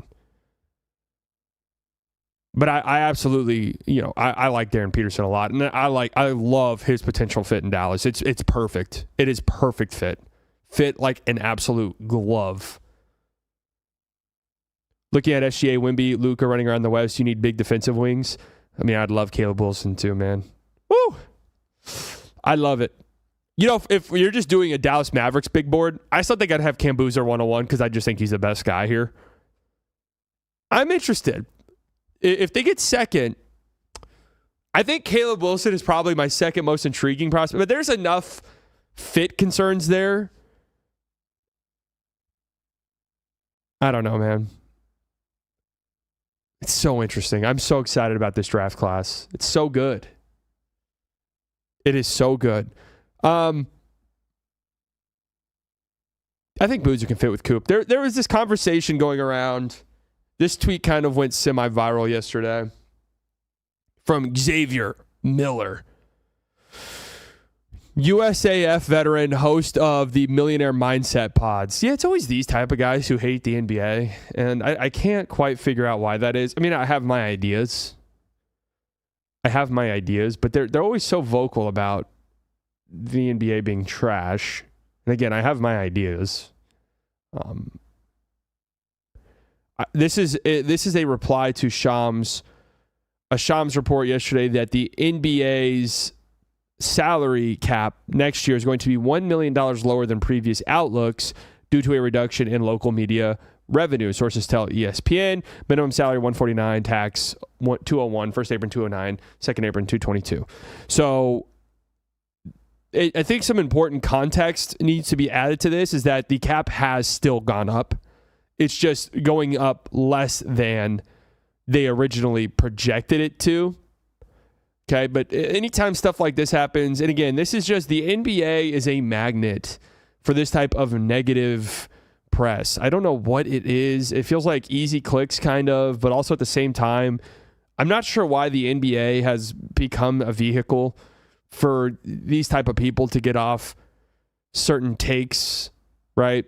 But I absolutely, I like Darren Peterson a lot, and I love his potential fit in Dallas. It's perfect. It is perfect fit like an absolute glove. Looking at SGA, Wemby, Luka running around the West, you need big defensive wings. I mean, I'd love Caleb Wilson too, man. Woo! I love it. If you're just doing a Dallas Mavericks big board, I still think I'd have Cam Boozer 101 because I just think he's the best guy here. I'm interested. If they get second, I think Caleb Wilson is probably my second most intriguing prospect, but there's enough fit concerns there. I don't know, man. It's so interesting. I'm so excited about this draft class. It's so good. It is so good. I think Boozer can fit with Coop. There was this conversation going around. This tweet kind of went semi-viral yesterday from Xavier Miller, USAF veteran, host of the Millionaire Mindset Pods. Yeah, it's always these type of guys who hate the NBA, and I can't quite figure out why that is. I mean, I have my ideas. But they're always so vocal about the NBA being trash. And again, I have my ideas. This is a reply to Shams report yesterday that the NBA's salary cap next year is going to be $1 million lower than previous outlooks due to a reduction in local media revenue. Sources tell ESPN. Minimum salary $149, tax $201, first apron $209, second apron $222. So I think some important context needs to be added to this is that the cap has still gone up. It's just going up less than they originally projected it to. Okay, but anytime stuff like this happens, and again, this is just the NBA is a magnet for this type of negative press. I don't know what it is. It feels like easy clicks kind of, but also at the same time, I'm not sure why the NBA has become a vehicle for these type of people to get off certain takes, right?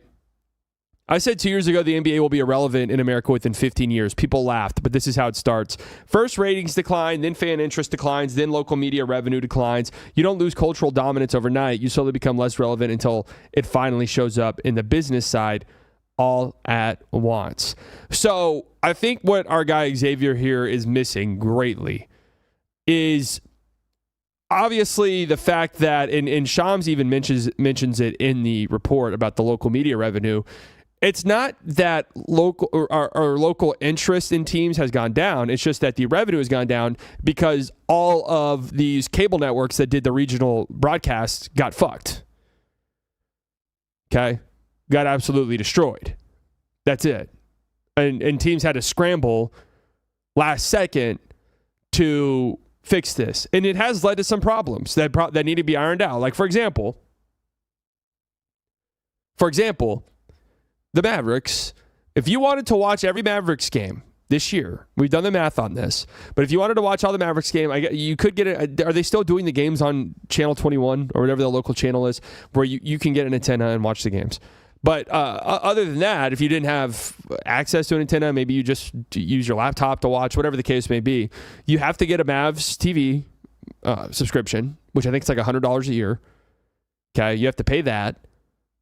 I said 2 years ago the NBA will be irrelevant in America within 15 years. People laughed, but this is how it starts. First, ratings decline, then fan interest declines, then local media revenue declines. You don't lose cultural dominance overnight. You slowly become less relevant until it finally shows up in the business side all at once. So I think what our guy Xavier here is missing greatly is obviously the fact that, and Shams even mentions it in the report about the local media revenue. It's not that local or local interest in teams has gone down. It's just that the revenue has gone down because all of these cable networks that did the regional broadcasts got fucked. Okay? got absolutely destroyed. That's it. And teams had to scramble last second to fix this. And it has led to some problems that need to be ironed out. Like, for example, the Mavericks, if you wanted to watch every Mavericks game this year, we've done the math on this, but if you wanted to watch all the Mavericks game, you could get it. Are they still doing the games on Channel 21 or whatever the local channel is, where you can get an antenna and watch the games? But other than that, if you didn't have access to an antenna, maybe you just use your laptop to watch, whatever the case may be, you have to get a Mavs TV subscription, which I think is like $100 a year. Okay, you have to pay that.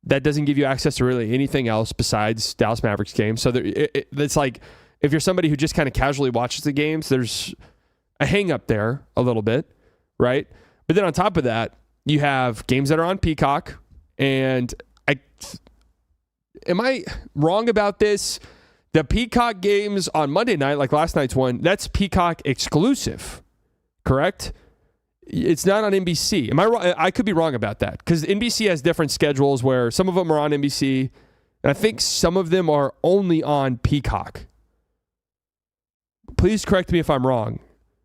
That doesn't give you access to really anything else besides Dallas Mavericks games. So it's like, if you're somebody who just kind of casually watches the games, there's a hang up there a little bit, right? But then on top of that, you have games that are on Peacock, and am I wrong about this? The Peacock games on Monday night, like last night's one, that's Peacock exclusive, correct? It's not on NBC. Am I wrong? I could be wrong about that, because NBC has different schedules where some of them are on NBC, and I think some of them are only on Peacock. Please correct me if I'm wrong.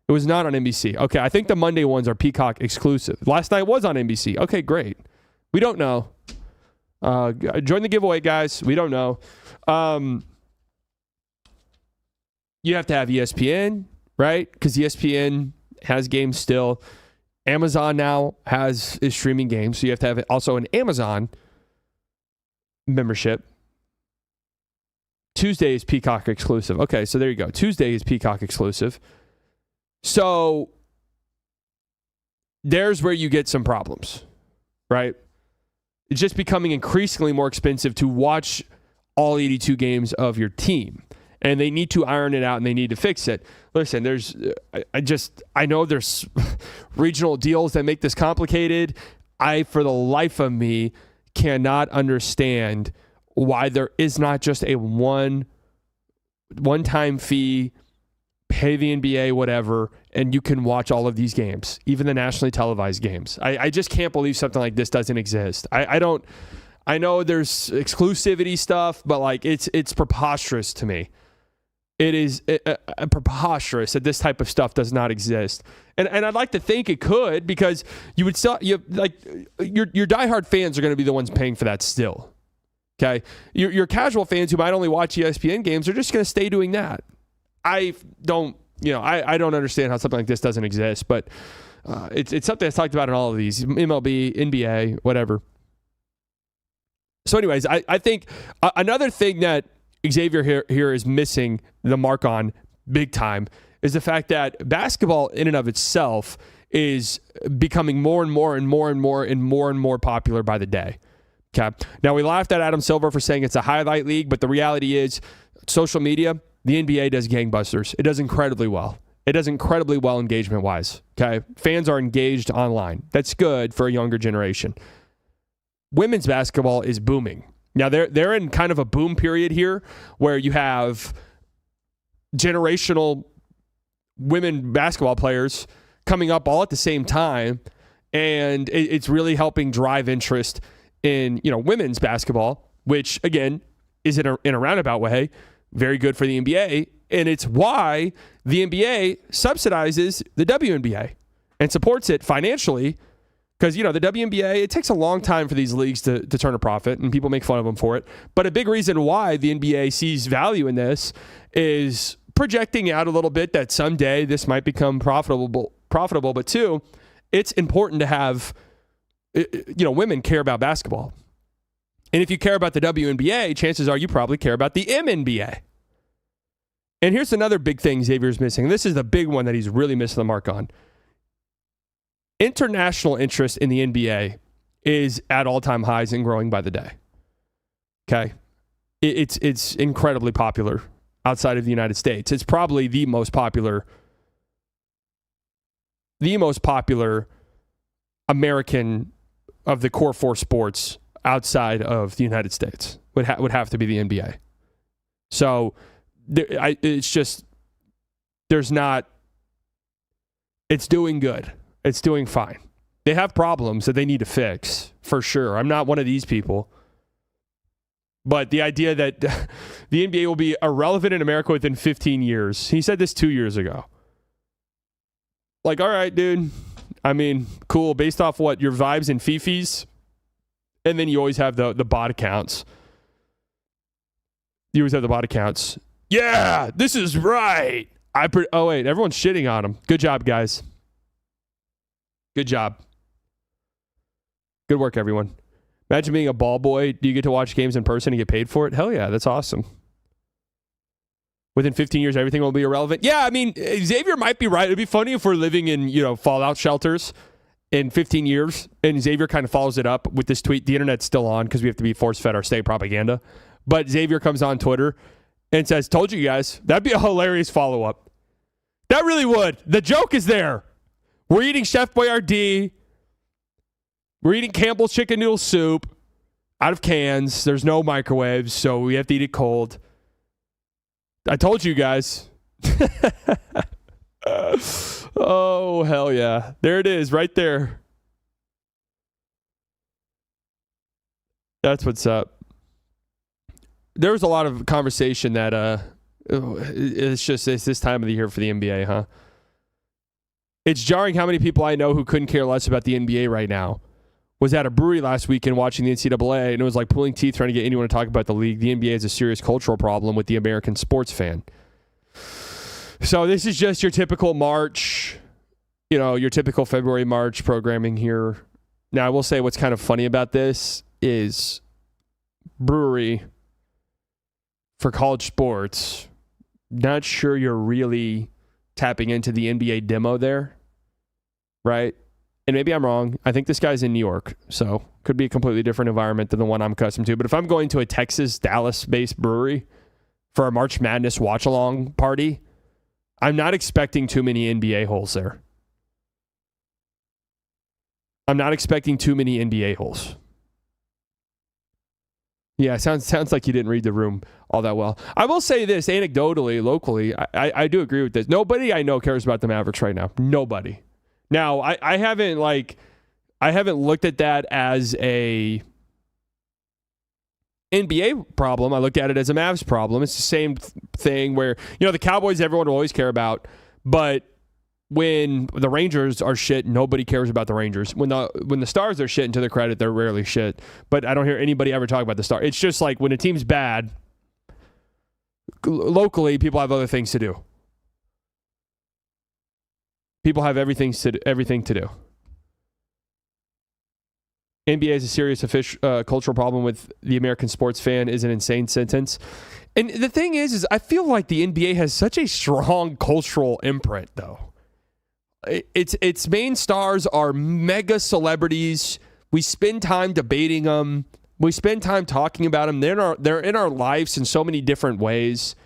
It was not on NBC. Okay, I think the Monday ones are Peacock exclusive. Last night was on NBC. Okay, great. We don't know. Join the giveaway, guys. We don't know. You have to have ESPN, right? Because ESPN has games still. Amazon now is streaming games, so you have to have also an Amazon membership. Tuesday is Peacock exclusive. Okay, so there you go. Tuesday is Peacock exclusive. So there's where you get some problems, right? It's just becoming increasingly more expensive to watch all 82 games of your team. And they need to iron it out, and they need to fix it. Listen, I know there's regional deals that make this complicated. I, for the life of me, cannot understand why there is not just a one-time fee, pay the NBA, whatever, and you can watch all of these games, even the nationally televised games. I just can't believe something like this doesn't exist. I know there's exclusivity stuff, but like it's preposterous to me. It is preposterous that this type of stuff does not exist. And I'd like to think it could, because your diehard fans are going to be the ones paying for that still. Okay, your casual fans who might only watch ESPN games are just going to stay doing that. I don't understand how something like this doesn't exist, but it's something that's talked about in all of these, MLB, NBA, whatever. So anyways, I think another thing that Xavier here is missing the mark on big time is the fact that basketball in and of itself is becoming more and more popular by the day. Okay. Now, we laughed at Adam Silver for saying it's a highlight league, but the reality is social media, the NBA does gangbusters. It does incredibly well. It does incredibly well engagement-wise. Okay. Fans are engaged online. That's good for a younger generation. Women's basketball is booming. Now, they're in kind of a boom period here where you have generational women basketball players coming up all at the same time, and it's really helping drive interest in women's basketball, which again is in a roundabout way very good for the NBA, and it's why the NBA subsidizes the WNBA and supports it financially, because the WNBA, it takes a long time for these leagues to turn a profit, and people make fun of them for it. But a big reason why the NBA sees value in this is projecting out a little bit that someday this might become profitable. But two, it's important to have women care about basketball. And if you care about the WNBA, chances are you probably care about the MNBA. And here's another big thing Xavier's missing. This is the big one that he's really missing the mark on. International interest in the NBA is at all-time highs and growing by the day. Okay? It's incredibly popular outside of the United States. It's probably the most popular American of the core four sports outside of the United States would have to be the NBA. So it's doing good. It's doing fine. They have problems that they need to fix, for sure. I'm not one of these people. But the idea that the NBA will be irrelevant in America within 15 years. He said this 2 years ago. Like, all right, dude. I mean, cool. Based off what? Your vibes and fifis? And then you always have the bot accounts. You always have the bot accounts. Yeah, this is right. Oh, wait. Everyone's shitting on him. Good job, guys. Good job. Good work, everyone. Imagine being a ball boy. Do you get to watch games in person and get paid for it? Hell yeah, that's awesome. Within 15 years, everything will be irrelevant. Yeah, I mean, Xavier might be right. It'd be funny if we're living in, fallout shelters in 15 years, and Xavier kind of follows it up with this tweet. The internet's still on because we have to be force-fed our state propaganda. But Xavier comes on Twitter and says, told you guys. That'd be a hilarious follow-up. That really would. The joke is there. We're eating Chef Boyardee. We're eating Campbell's chicken noodle soup out of cans. There's no microwaves, so we have to eat it cold. I told you guys. Oh, hell yeah. There it is, right there. That's what's up. There was a lot of conversation that it's this time of the year for the NBA, huh? It's jarring how many people I know who couldn't care less about the NBA right now. Was at a brewery last weekend watching the NCAA, and it was like pulling teeth trying to get anyone to talk about the league. The NBA is a serious cultural problem with the American sports fan. So this is just your typical March, your typical February, March programming here. Now, I will say what's kind of funny about this is brewery for college sports. Not sure you're really tapping into the NBA demo there, right? And maybe I'm wrong. I think this guy's in New York, so could be a completely different environment than the one I'm accustomed to. But if I'm going to a Texas, Dallas-based brewery for a March Madness watch-along party, I'm not expecting too many NBA holes there. I'm not expecting too many NBA holes. Yeah, sounds like you didn't read the room all that well. I will say this, anecdotally, locally, I do agree with this. Nobody I know cares about the Mavericks right now. Nobody. Now, I haven't looked at that as a NBA problem. I look at it as a Mavs problem. It's the same thing where, the Cowboys everyone will always care about, but when the Rangers are shit, nobody cares about the Rangers. When the Stars are shit, and to their credit, they're rarely shit. But I don't hear anybody ever talk about the Stars. It's just like when a team's bad, locally, people have other things to do. People have everything to do. NBA is a serious cultural problem with the American sports fan is an insane sentence. And the thing is I feel like the NBA has such a strong cultural imprint, though. Its main stars are mega celebrities. We spend time debating them. We spend time talking about them. They're in our lives in so many different ways.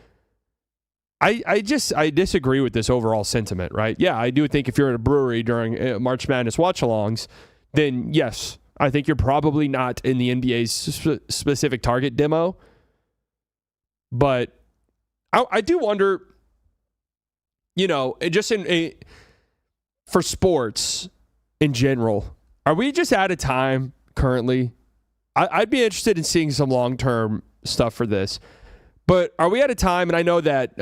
I disagree with this overall sentiment, right? Yeah, I do think if you're at a brewery during March Madness watch-alongs, then yes, I think you're probably not in the NBA's specific target demo. But I do wonder, for sports in general, are we just out of time currently? I'd be interested in seeing some long-term stuff for this. But are we at a time, and I know that,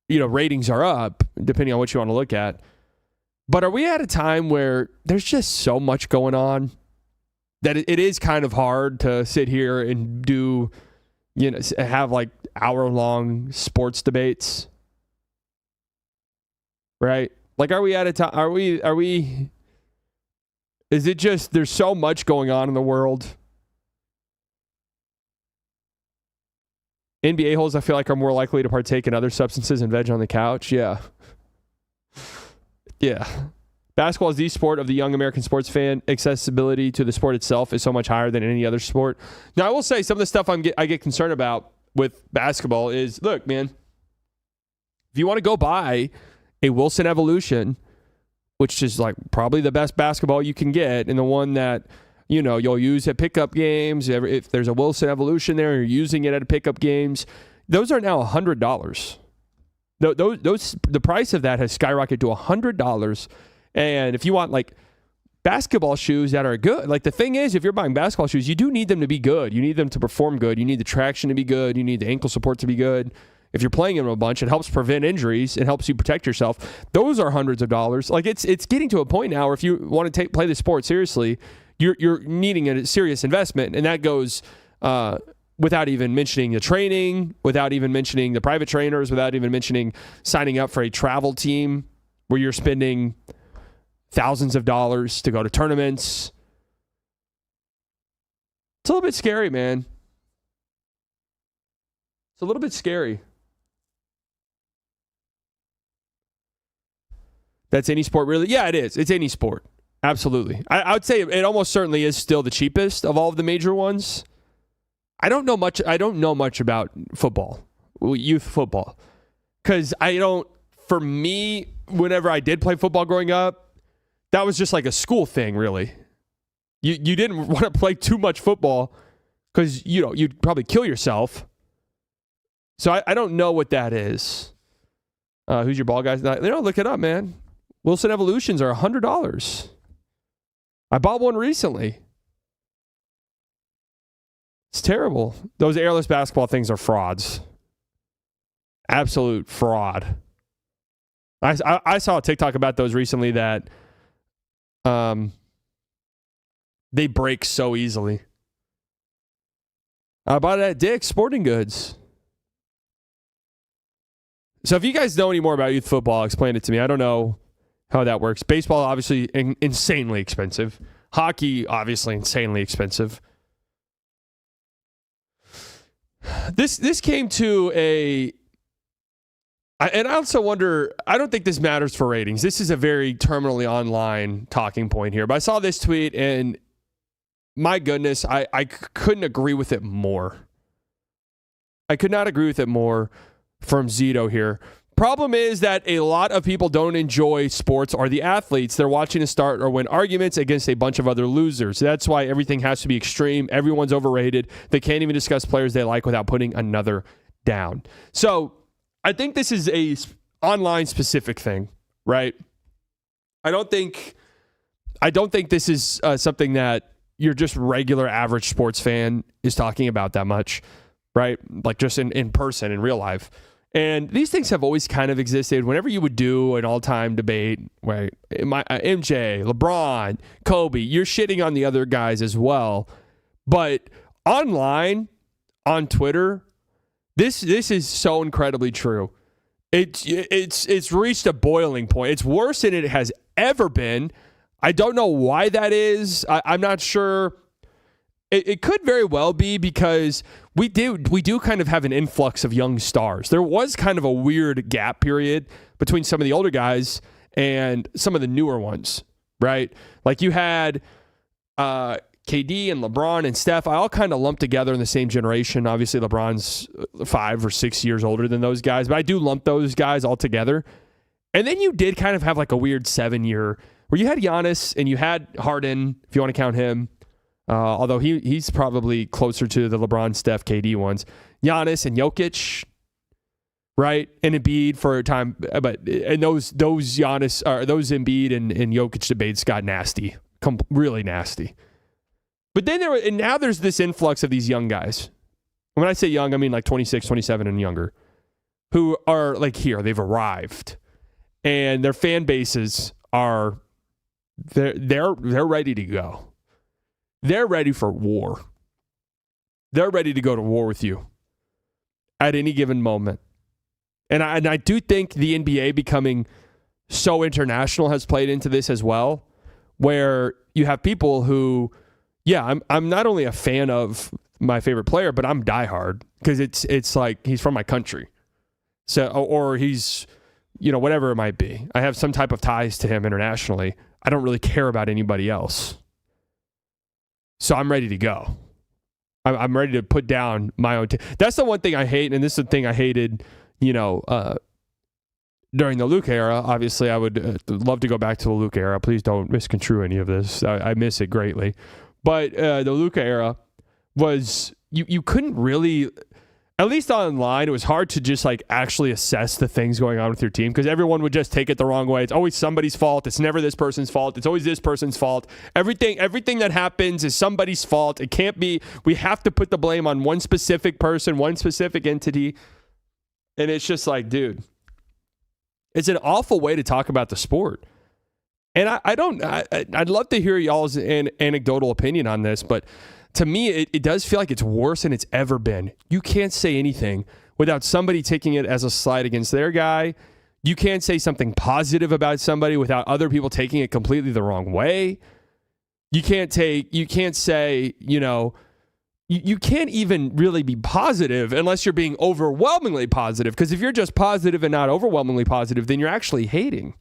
ratings are up, depending on what you want to look at, but are we at a time where there's just so much going on that it is kind of hard to sit here and do, have like hour-long sports debates? Right? Like, are we at a time, are we, is it just, there's so much going on in the world? NBA holes, I feel like, are more likely to partake in other substances and veg on the couch. Yeah. Yeah. Basketball is the sport of the young American sports fan. Accessibility to the sport itself is so much higher than any other sport. Now, I will say some of the stuff I get concerned about with basketball is, look, man, if you want to go buy a Wilson Evolution, which is like probably the best basketball you can get, and the one that you'll use at pickup games. If there's a Wilson Evolution there, you're using it at pickup games. Those are now $100. The price of that has skyrocketed to $100. And if you want like basketball shoes that are good. Like the thing is, if you're buying basketball shoes, you do need them to be good. You need them to perform good. You need the traction to be good. You need the ankle support to be good. If you're playing them a bunch, it helps prevent injuries. It helps you protect yourself. Those are hundreds of dollars. Like it's getting to a point now where if you want to play the sport seriously, you're needing a serious investment, and that goes without even mentioning the training, without even mentioning the private trainers, without even mentioning signing up for a travel team where you're spending thousands of dollars to go to tournaments. It's a little bit scary, man. It's a little bit scary. That's any sport, really? Yeah, it is. It's any sport. Absolutely. I would say it almost certainly is still the cheapest of all of the major ones. I don't know much about football, youth football, because for me, whenever I did play football growing up, that was just like a school thing, really. You didn't want to play too much football because, you'd probably kill yourself. So I don't know what that is. Who's your ball guys? Look it up, man. Wilson Evolutions are $100. I bought one recently. It's terrible. Those airless basketball things are frauds. Absolute fraud. I saw a TikTok about those recently that they break so easily. I bought it at Dick's Sporting Goods. So if you guys know any more about youth football, explain it to me. I don't know how that works. Baseball, obviously, insanely expensive. Hockey, obviously, insanely expensive. This came to and I also wonder, I don't think this matters for ratings. This is a very terminally online talking point here. But I saw this tweet, and my goodness, I couldn't agree with it more. I could not agree with it more from Zito here. Problem is that a lot of people don't enjoy sports or the athletes. They're watching to start or win arguments against a bunch of other losers. That's why everything has to be extreme. Everyone's overrated. They can't even discuss players they like without putting another down. So I think this is a online specific thing, right? I don't think this is something that your just regular average sports fan is talking about that much, right? Like just in person, in real life. And these things have always kind of existed. Whenever you would do an all-time debate, right? MJ, LeBron, Kobe, you're shitting on the other guys as well. But online, on Twitter, this is so incredibly true. It's reached a boiling point. It's worse than it has ever been. I don't know why that is. I'm not sure. It could very well be because we do kind of have an influx of young stars. There was kind of a weird gap period between some of the older guys and some of the newer ones, right? Like you had KD and LeBron and Steph, I all kind of lumped together in the same generation. Obviously, LeBron's 5 or 6 years older than those guys, but I do lump those guys all together. And then you did kind of have like a weird 7-year where you had Giannis and you had Harden, if you want to count him. Although he's probably closer to the LeBron, Steph, KD ones. Giannis and Jokic, right? And Embiid for a time, and those Giannis or those Embiid and Jokic debates got nasty, really nasty. But then now there's this influx of these young guys. When I say young, I mean like 26, 27 and younger, who are like here. They've arrived, and their fan bases are they're ready to go. They're ready for war. They're ready to go to war with you at any given moment. And I do think the NBA becoming so international has played into this as well, where you have people who, yeah, I'm not only a fan of my favorite player, but I'm diehard because it's like he's from my country. So, or he's, whatever it might be. I have some type of ties to him internationally. I don't really care about anybody else. So I'm ready to go. I'm ready to put down my own. That's the one thing I hate, and this is the thing I hated, during the Luke era. Obviously, I would love to go back to the Luke era. Please don't misconstrue any of this. I miss it greatly. But the Luka era was, you couldn't really, at least online, it was hard to just like actually assess the things going on with your team because everyone would just take it the wrong way. It's always somebody's fault. It's never this person's fault. It's always this person's fault. Everything that happens is somebody's fault. It can't be. We have to put the blame on one specific person, one specific entity. And it's just like, dude, it's an awful way to talk about the sport. And I'd love to hear y'all's anecdotal opinion on this, but to me, it does feel like it's worse than it's ever been. You can't say anything without somebody taking it as a slight against their guy. You can't say something positive about somebody without other people taking it completely the wrong way. You can't say, you can't even really be positive unless you're being overwhelmingly positive. Because if you're just positive and not overwhelmingly positive, then you're actually hating.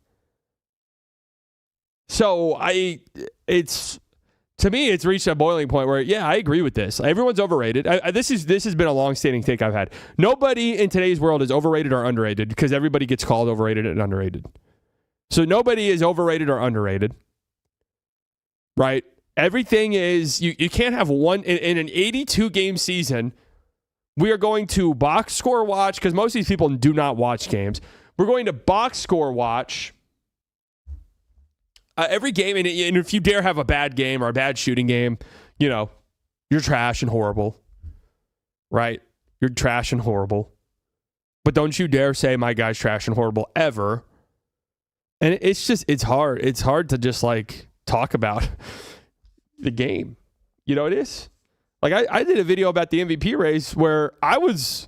So to me, it's reached a boiling point where, yeah, I agree with this. Everyone's overrated. This has been a long-standing take I've had. Nobody in today's world is overrated or underrated because everybody gets called overrated and underrated. So nobody is overrated or underrated, right? Everything is, you can't have one, in an 82-game season, we are going to box score watch, because most of these people do not watch games. We're going to box score watch every game, and if you dare have a bad game or a bad shooting game, you're trash and horrible, right? You're trash and horrible. But don't you dare say my guy's trash and horrible ever. And it's hard. It's hard to just like talk about the game. It is. Like I did a video about the MVP race where I was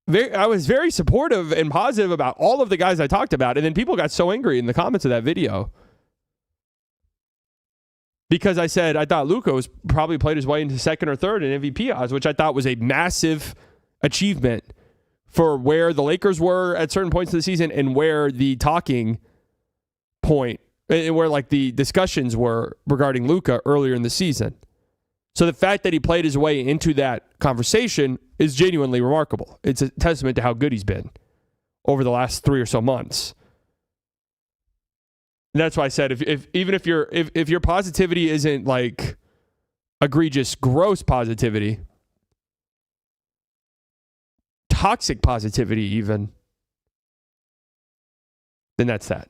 very supportive and positive about all of the guys I talked about. And then people got so angry in the comments of that video because I said I thought Luka was probably played his way into second or third in MVP odds, which I thought was a massive achievement for where the Lakers were at certain points of the season and where the talking point, where like the discussions were regarding Luka earlier in the season. So the fact that he played his way into that conversation is genuinely remarkable. It's a testament to how good he's been over the last 3 or so months. And that's why I said if your positivity isn't like egregious, gross positivity, toxic positivity even, then that's that.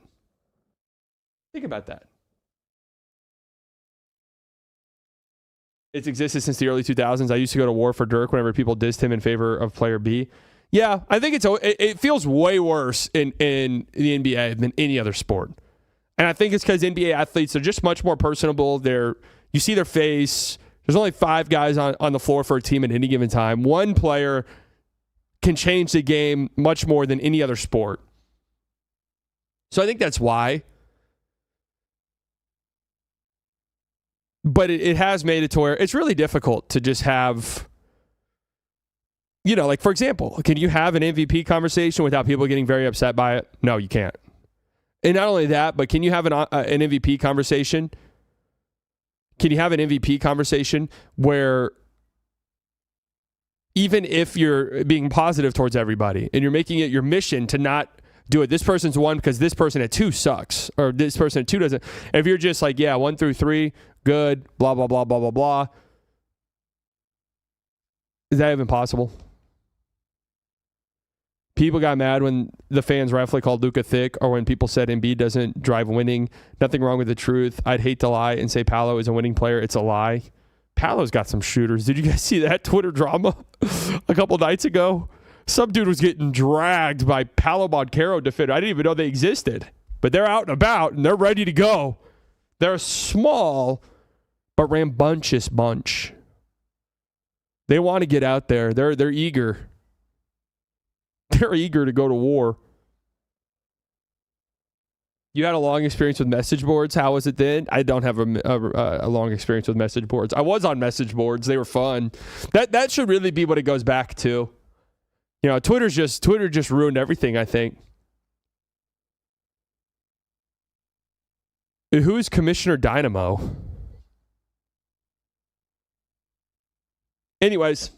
Think about that. It's existed since the early 2000s. I used to go to war for Dirk whenever people dissed him in favor of player B. Yeah, I think it feels way worse in the NBA than any other sport. And I think it's because NBA athletes are just much more personable. You see their face. There's only 5 guys on the floor for a team at any given time. One player can change the game much more than any other sport. So I think that's why. But it has made it to where it's really difficult to just have, like, for example, can you have an MVP conversation without people getting very upset by it? No, you can't. And not only that, but can you have an MVP conversation? Can you have an MVP conversation where even if you're being positive towards everybody and you're making it your mission to not do it, this person's 1 because this person at 2 sucks, or this person at 2 doesn't. If you're just like, 1 through 3, good, blah, blah, blah, blah, blah, blah. Is that even possible? People got mad when the fans rightfully called Luka thick, or when people said Embiid doesn't drive winning. Nothing wrong with the truth. I'd hate to lie and say Paolo is a winning player. It's a lie. Paolo's got some shooters. Did you guys see that Twitter drama a couple nights ago? Some dude was getting dragged by Paolo Banchero defender. I didn't even know they existed. But they're out and about, and they're ready to go. They're a small but rambunctious bunch. They want to get out there. They're eager. They're eager to go to war. You had a long experience with message boards. How was it then? I don't have a long experience with message boards. I was on message boards. They were fun. That should really be what it goes back to. Twitter just ruined everything, I think. Who's Commissioner Dynamo? Anyways,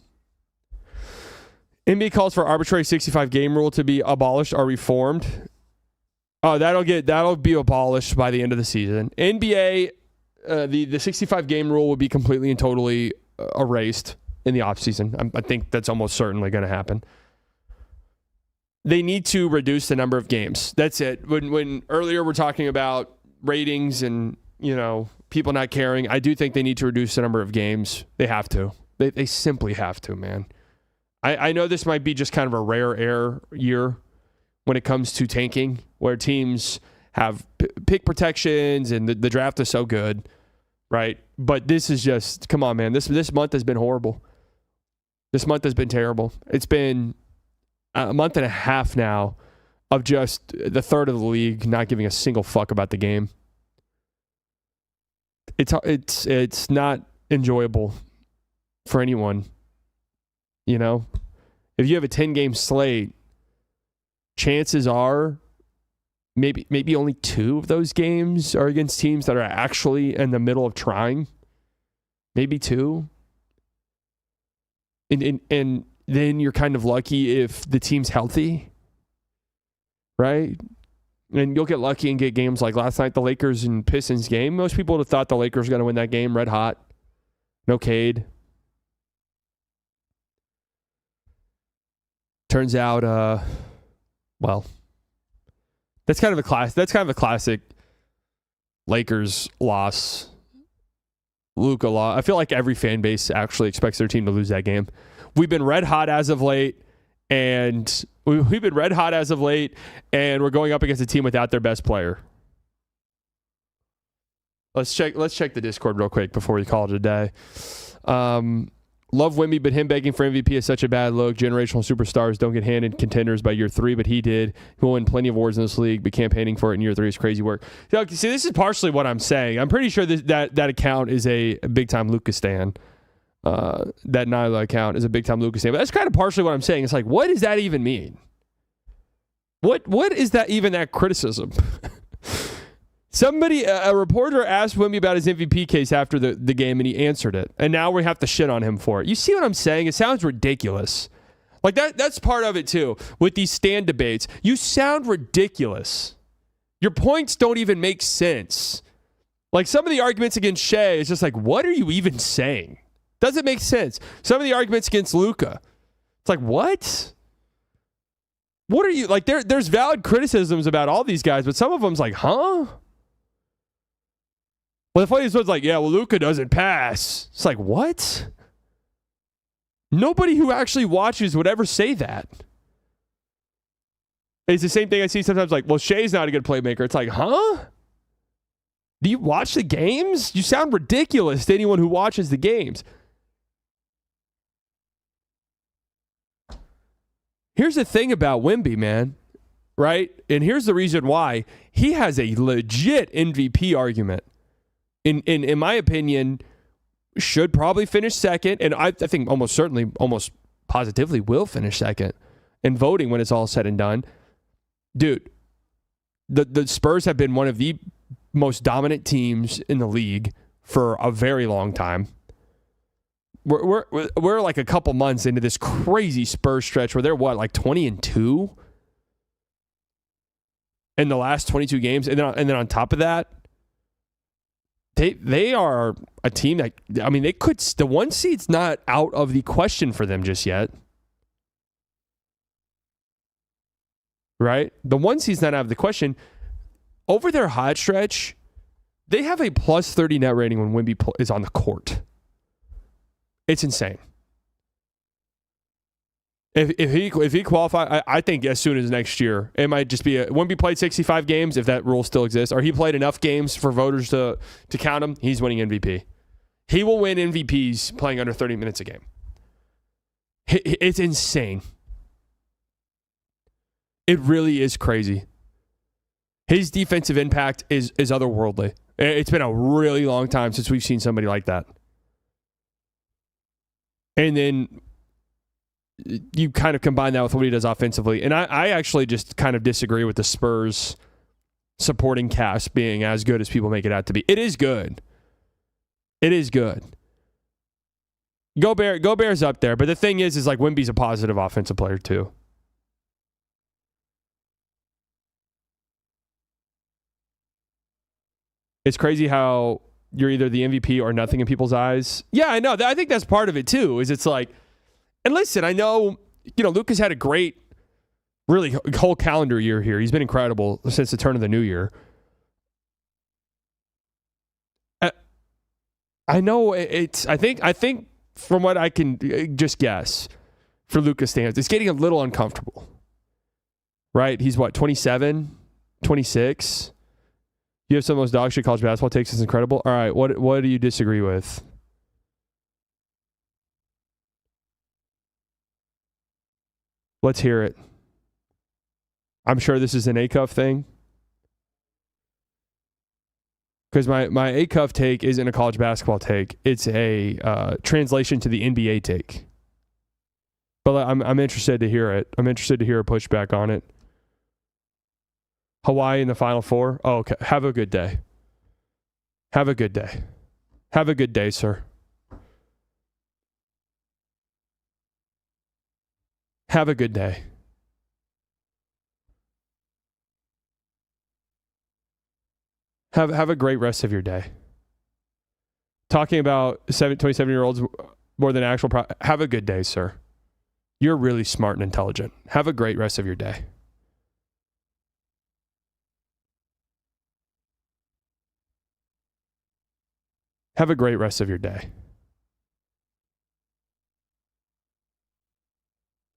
NBA calls for arbitrary 65-game rule to be abolished or reformed. Oh, that'll be abolished by the end of the season. NBA, the 65-game rule will be completely and totally erased in the offseason. I think that's almost certainly going to happen. They need to reduce the number of games. That's it. When earlier we're talking about ratings and, people not caring, I do think they need to reduce the number of games. They have to. They simply have to, man. I know this might be just kind of a rare air year when it comes to tanking, where teams have pick protections and the draft is so good, right? But this is just, come on, man. This month has been horrible. This month has been terrible. It's been a month and a half now of just the third of the league not giving a single fuck about the game. It's not enjoyable for anyone. If you have a 10-game slate, chances are maybe only 2 of those games are against teams that are actually in the middle of trying. Maybe 2. And then you're kind of lucky if the team's healthy, right? And you'll get lucky and get games like last night, the Lakers and Pistons game. Most people would have thought the Lakers were going to win that game red hot. No Cade. Turns out, that's kind of a classic Lakers loss. Luka loss. I feel like every fan base actually expects their team to lose that game. We've been red hot as of late, and we're going up against a team without their best player. Let's check the Discord real quick before we call it a day. Love Wemby, but him begging for MVP is such a bad look. Generational superstars don't get handed contenders by year 3, but he did. He will win plenty of awards in this league, but campaigning for it in year 3 is crazy work. See, this is partially what I'm saying. I'm pretty sure that account is a big-time Lucas stan. That Nyla account is a big-time Lucas stan. But that's kind of partially what I'm saying. It's like, what does that even mean? What is that even, that criticism? A reporter asked Wemby about his MVP case after the game, and he answered it. And now we have to shit on him for it. You see what I'm saying? It sounds ridiculous. Like that's part of it too. With these stand debates, you sound ridiculous. Your points don't even make sense. Like some of the arguments against Shea is just like, what are you even saying? Doesn't make sense. Some of the arguments against Luka, it's like, what? What are you like? There's valid criticisms about all these guys, but some of them's like, huh? Well, the funniest one's like, yeah, well, Luka doesn't pass. It's like, what? Nobody who actually watches would ever say that. It's the same thing I see sometimes like, well, Shea's not a good playmaker. It's like, huh? Do you watch the games? You sound ridiculous to anyone who watches the games. Here's the thing about Wemby, man, right? And here's the reason why. He has a legit MVP argument. In my opinion, should probably finish second, and I think almost positively will finish second in voting when it's all said and done. Dude, the Spurs have been one of the most dominant teams in the league for a very long time. We're like a couple months into this crazy Spurs stretch where they're 20-2 in the last 22 games, and then on top of that, They are a team that, I mean, the 1 seed's not out of the question for them just yet. Right? The 1 seed's not out of the question. Over their hot stretch, they have a plus 30 net rating when Wemby is on the court. It's insane. If he qualifies, I think as soon as next year, it might just be Wemby played 65 games, if that rule still exists, or he played enough games for voters to count him, he's winning MVP. He will win MVPs playing under 30 minutes a game. It's insane. It really is crazy. His defensive impact is otherworldly. It's been a really long time since we've seen somebody like that. And then you kind of combine that with what he does offensively. And I actually just kind of disagree with the Spurs supporting cast being as good as people make it out to be. It is good. It is good. Gobert's up there. But the thing is like Wemby's a positive offensive player too. It's crazy how you're either the MVP or nothing in people's eyes. Yeah, I know. I think that's part of it too. Is it's like, and listen, I know, Luka's had a great, really whole calendar year here. He's been incredible since the turn of the new year. I know it's. I think from what I can just guess, for Luka's stance, it's getting a little uncomfortable. Right? He's what, 27, 26. You have some of those dog shit college basketball takes. It's incredible. All right, what do you disagree with? Let's hear it. I'm sure this is an A-Cuff thing. Because my A-Cuff take isn't a college basketball take. It's a translation to the NBA take. But I'm interested to hear it. I'm interested to hear a pushback on it. Hawaii in the Final Four? Oh, okay. Have a good day. Have a good day. Have a good day, sir. Have a good day. Have a great rest of your day. Talking about 27-year-olds more than actual have a good day, sir. You're really smart and intelligent. Have a great rest of your day. Have a great rest of your day.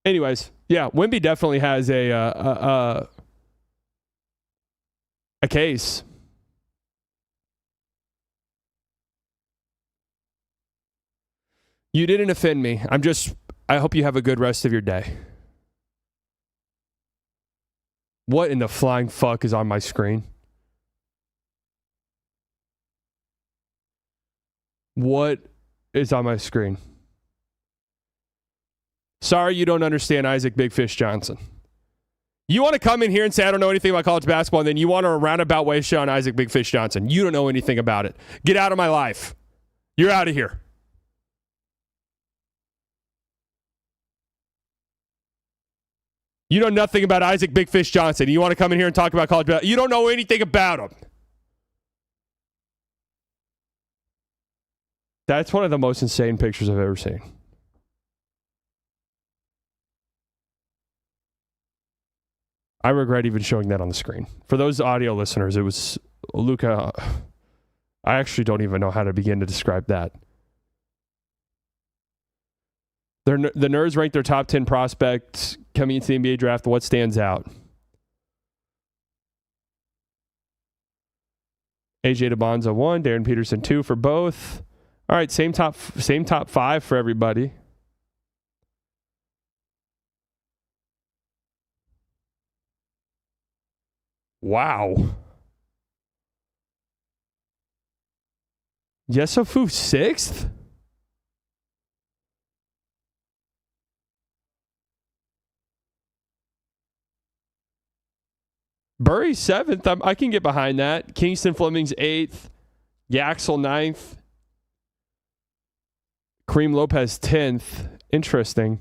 Anyways, yeah, Wemby definitely has a case. You didn't offend me. I hope you have a good rest of your day. What in the flying fuck is on my screen? What is on my screen? Sorry you don't understand Isaac Big Fish Johnson. You want to come in here and say I don't know anything about college basketball, and then you want to roundabout way shit on Isaac Big Fish Johnson. You don't know anything about it. Get out of my life. You're out of here. You know nothing about Isaac Big Fish Johnson. You want to come in here and talk about college basketball. You don't know anything about him. That's one of the most insane pictures I've ever seen. I regret even showing that on the screen. For those audio listeners, it was Luka. I actually don't even know how to begin to describe that. The Nerds ranked their top 10 prospects coming into the NBA draft. What stands out? AJ DeBonza 1, Darren Peterson 2 for both. All right, same top 5 for everybody. Wow. Yesofu 6th? Burry 7th. I can get behind that. Kingston Fleming's 8th. Yaxel 9th. Kareem Lopez 10th. Interesting.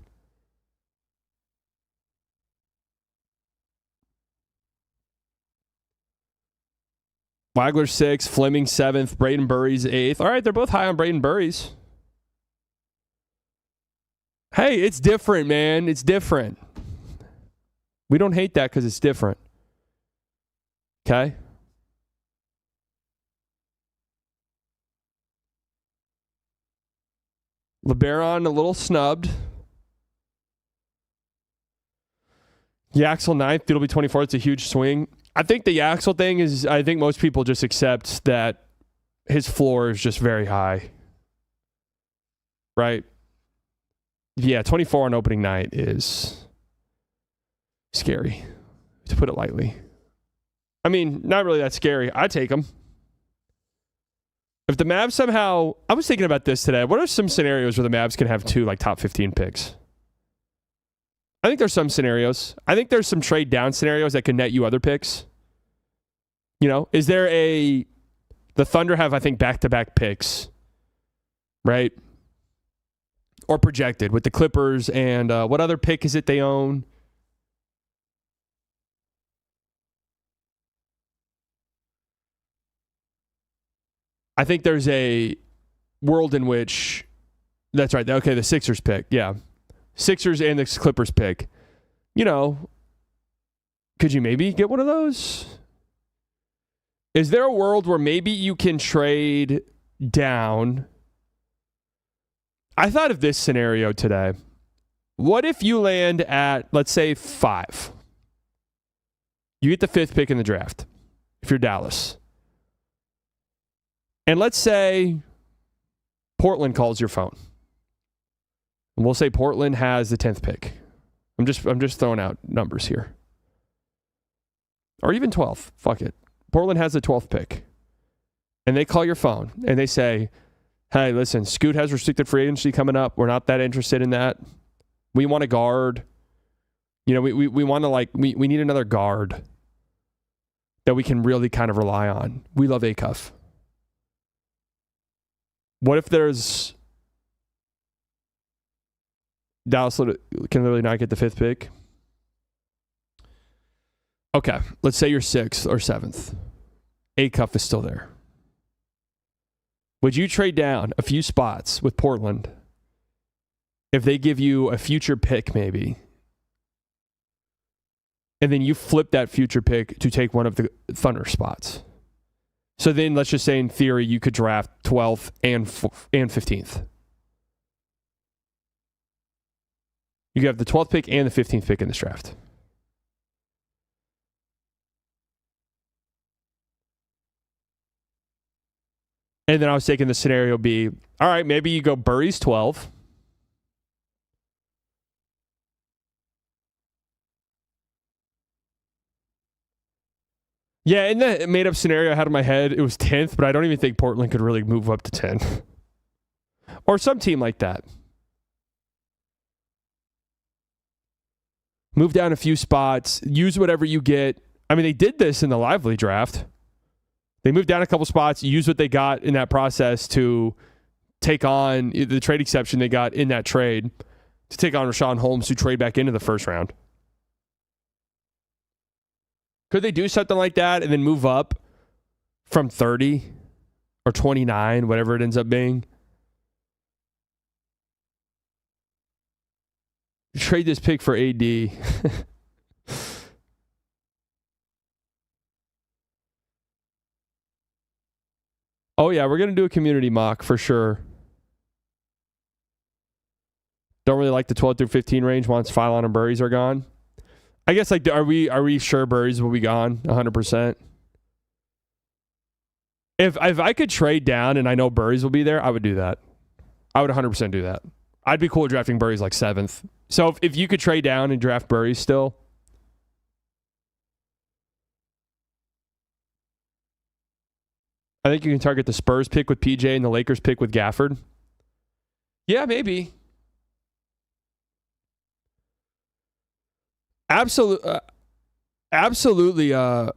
Wagler 6th. Fleming 7th. Braden Burry's 8th. All right, they're both high on Braden Burry's. Hey, it's different, man. It's different. We don't hate that because it's different. Okay? LeBaron a little snubbed. Yaxel 9th, Doodle be 24th. It's a huge swing. I think the Yaxel thing is, I think most people just accept that his floor is just very high. Right? Yeah, 24 on opening night is scary, to put it lightly. I mean, not really that scary. I'd take him. If the Mavs somehow... I was thinking about this today. What are some scenarios where the Mavs can have 2 like top 15 picks? I think there's some scenarios. I think there's some trade down scenarios that can net you other picks. You know, is there a... The Thunder have, I think, back-to-back picks, right? Or projected with the Clippers and what other pick is it they own? I think there's a world in which, that's right, okay, the Sixers pick, yeah. Sixers and the Clippers pick. You know, could you maybe get one of those? Is there a world where maybe you can trade down? I thought of this scenario today. What if you land at, let's say, 5? You get the 5th pick in the draft if you're Dallas. And let's say Portland calls your phone. And we'll say Portland has the 10th pick. I'm just throwing out numbers here. Or even 12th. Fuck it. Portland has the 12th pick. And they call your phone and they say, hey, listen, Scoot has restricted free agency coming up. We're not that interested in that. We want a guard. You know, we want to we need another guard that we can really kind of rely on. We love Acuff. What if there's Dallas can literally not get the 5th pick? Okay, let's say you're 6th or 7th. Acuff is still there. Would you trade down a few spots with Portland if they give you a future pick maybe? And then you flip that future pick to take one of the Thunder spots. So then let's just say in theory you could draft 12th and 15th. You have the 12th pick and the 15th pick in this draft. And then I was taking the scenario B. All right, maybe you go Burry's 12. Yeah, in the made-up scenario I had in my head, it was 10th, but I don't even think Portland could really move up to 10. Or some team like that. Move down a few spots, use whatever you get. I mean, they did this in the Lively draft. They moved down a couple spots, used what they got in that process to take on the trade exception they got in that trade to take on Rashawn Holmes, who trade back into the first round. Could they do something like that and then move up from 30 or 29, whatever it ends up being? Trade this pick for AD. Oh, yeah, we're going to do a community mock for sure. Don't really like the 12 through 15 range once Phylon and Burries are gone. I guess, like, are we sure Burries will be gone 100%? If I could trade down and I know Burries will be there, I would do that. I would 100% do that. I'd be cool with drafting Burries like 7th. So if you could trade down and draft Burries still, I think you can target the Spurs pick with PJ and the Lakers pick with Gafford. Yeah, maybe. Absolutely. I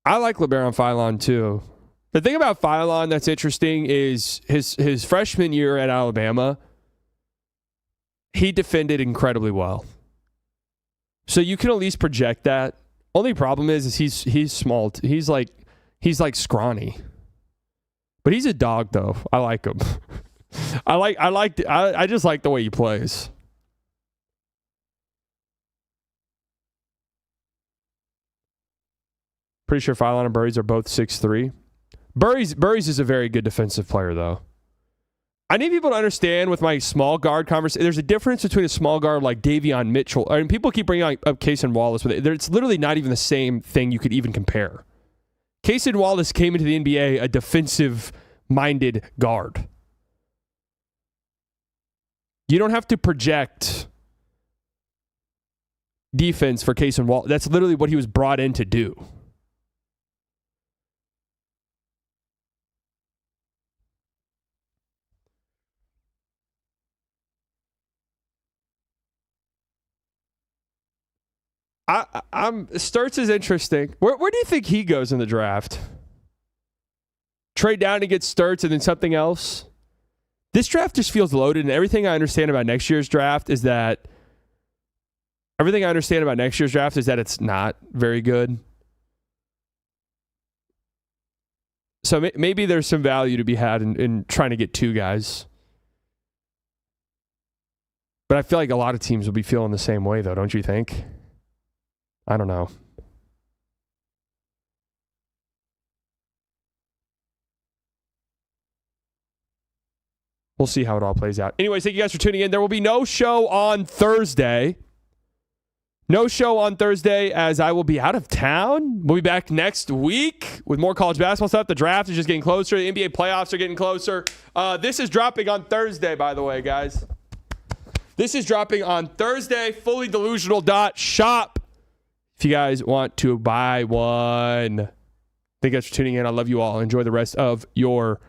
like LeBaron Phylon too. The thing about Phylon that's interesting is his freshman year at Alabama, he defended incredibly well. So you can at least project that. Only problem is he's small. He's like scrawny. But he's a dog though. I like him. I just like the way he plays. Pretty sure Phylon and Burries are both 6'3". Burries is a very good defensive player, though. I need people to understand with my small guard conversation, there's a difference between a small guard like Davion Mitchell. I mean, people keep bringing up Cason Wallace, but it's literally not even the same thing you could even compare. Cason Wallace came into the NBA a defensive-minded guard. You don't have to project defense for Cason Wallace. That's literally what he was brought in to do. Sturts is interesting. Where do you think he goes in the draft? Trade down to get Sturts and then something else? This draft just feels loaded, and everything I understand about next year's draft is that it's not very good. So maybe there's some value to be had in trying to get 2 guys. But I feel like a lot of teams will be feeling the same way, though, don't you think? I don't know. We'll see how it all plays out. Anyways, thank you guys for tuning in. There will be no show on Thursday. No show on Thursday as I will be out of town. We'll be back next week with more college basketball stuff. The draft is just getting closer. The NBA playoffs are getting closer. This is dropping on Thursday, by the way, guys. This is dropping on Thursday. FullyDelusional.shop. If you guys want to buy one. Thank you guys for tuning in. I love you all. Enjoy the rest of your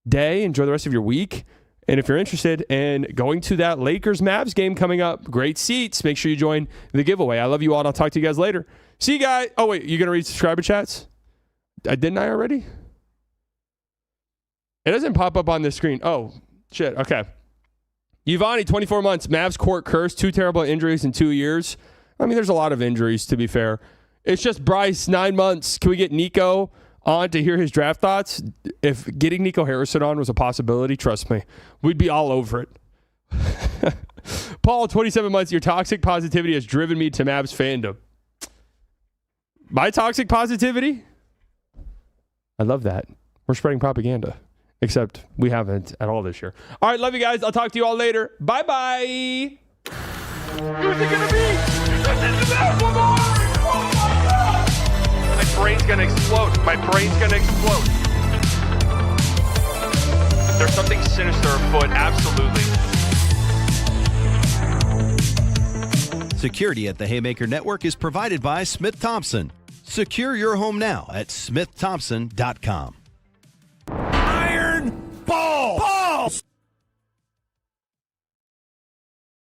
day. Enjoy the rest of your week. And if you're interested in going to that Lakers-Mavs game coming up, great seats. Make sure you join the giveaway. I love you all, and I'll talk to you guys later. See you guys. Oh, wait. You going to read subscriber chats? Didn't I already? It doesn't pop up on the screen. Oh, shit. Okay. Yvonne, 24 months. Mavs court curse. 2 terrible injuries in 2 years. I mean, there's a lot of injuries, to be fair. It's just Bryce, 9 months. Can we get Nico on to hear his draft thoughts? If getting Nico Harrison on was a possibility, trust me, we'd be all over it. Paul, 27 months. Your toxic positivity has driven me to Mavs fandom. My toxic positivity? I love that. We're spreading propaganda. Except we haven't at all this year. All right, love you guys. I'll talk to you all later. Bye-bye. Who's it gonna be? One more! Oh my God! My brain's gonna explode. My brain's gonna explode. There's something sinister afoot. Absolutely. Security at the Haymaker Network is provided by Smith Thompson. Secure your home now at smiththompson.com.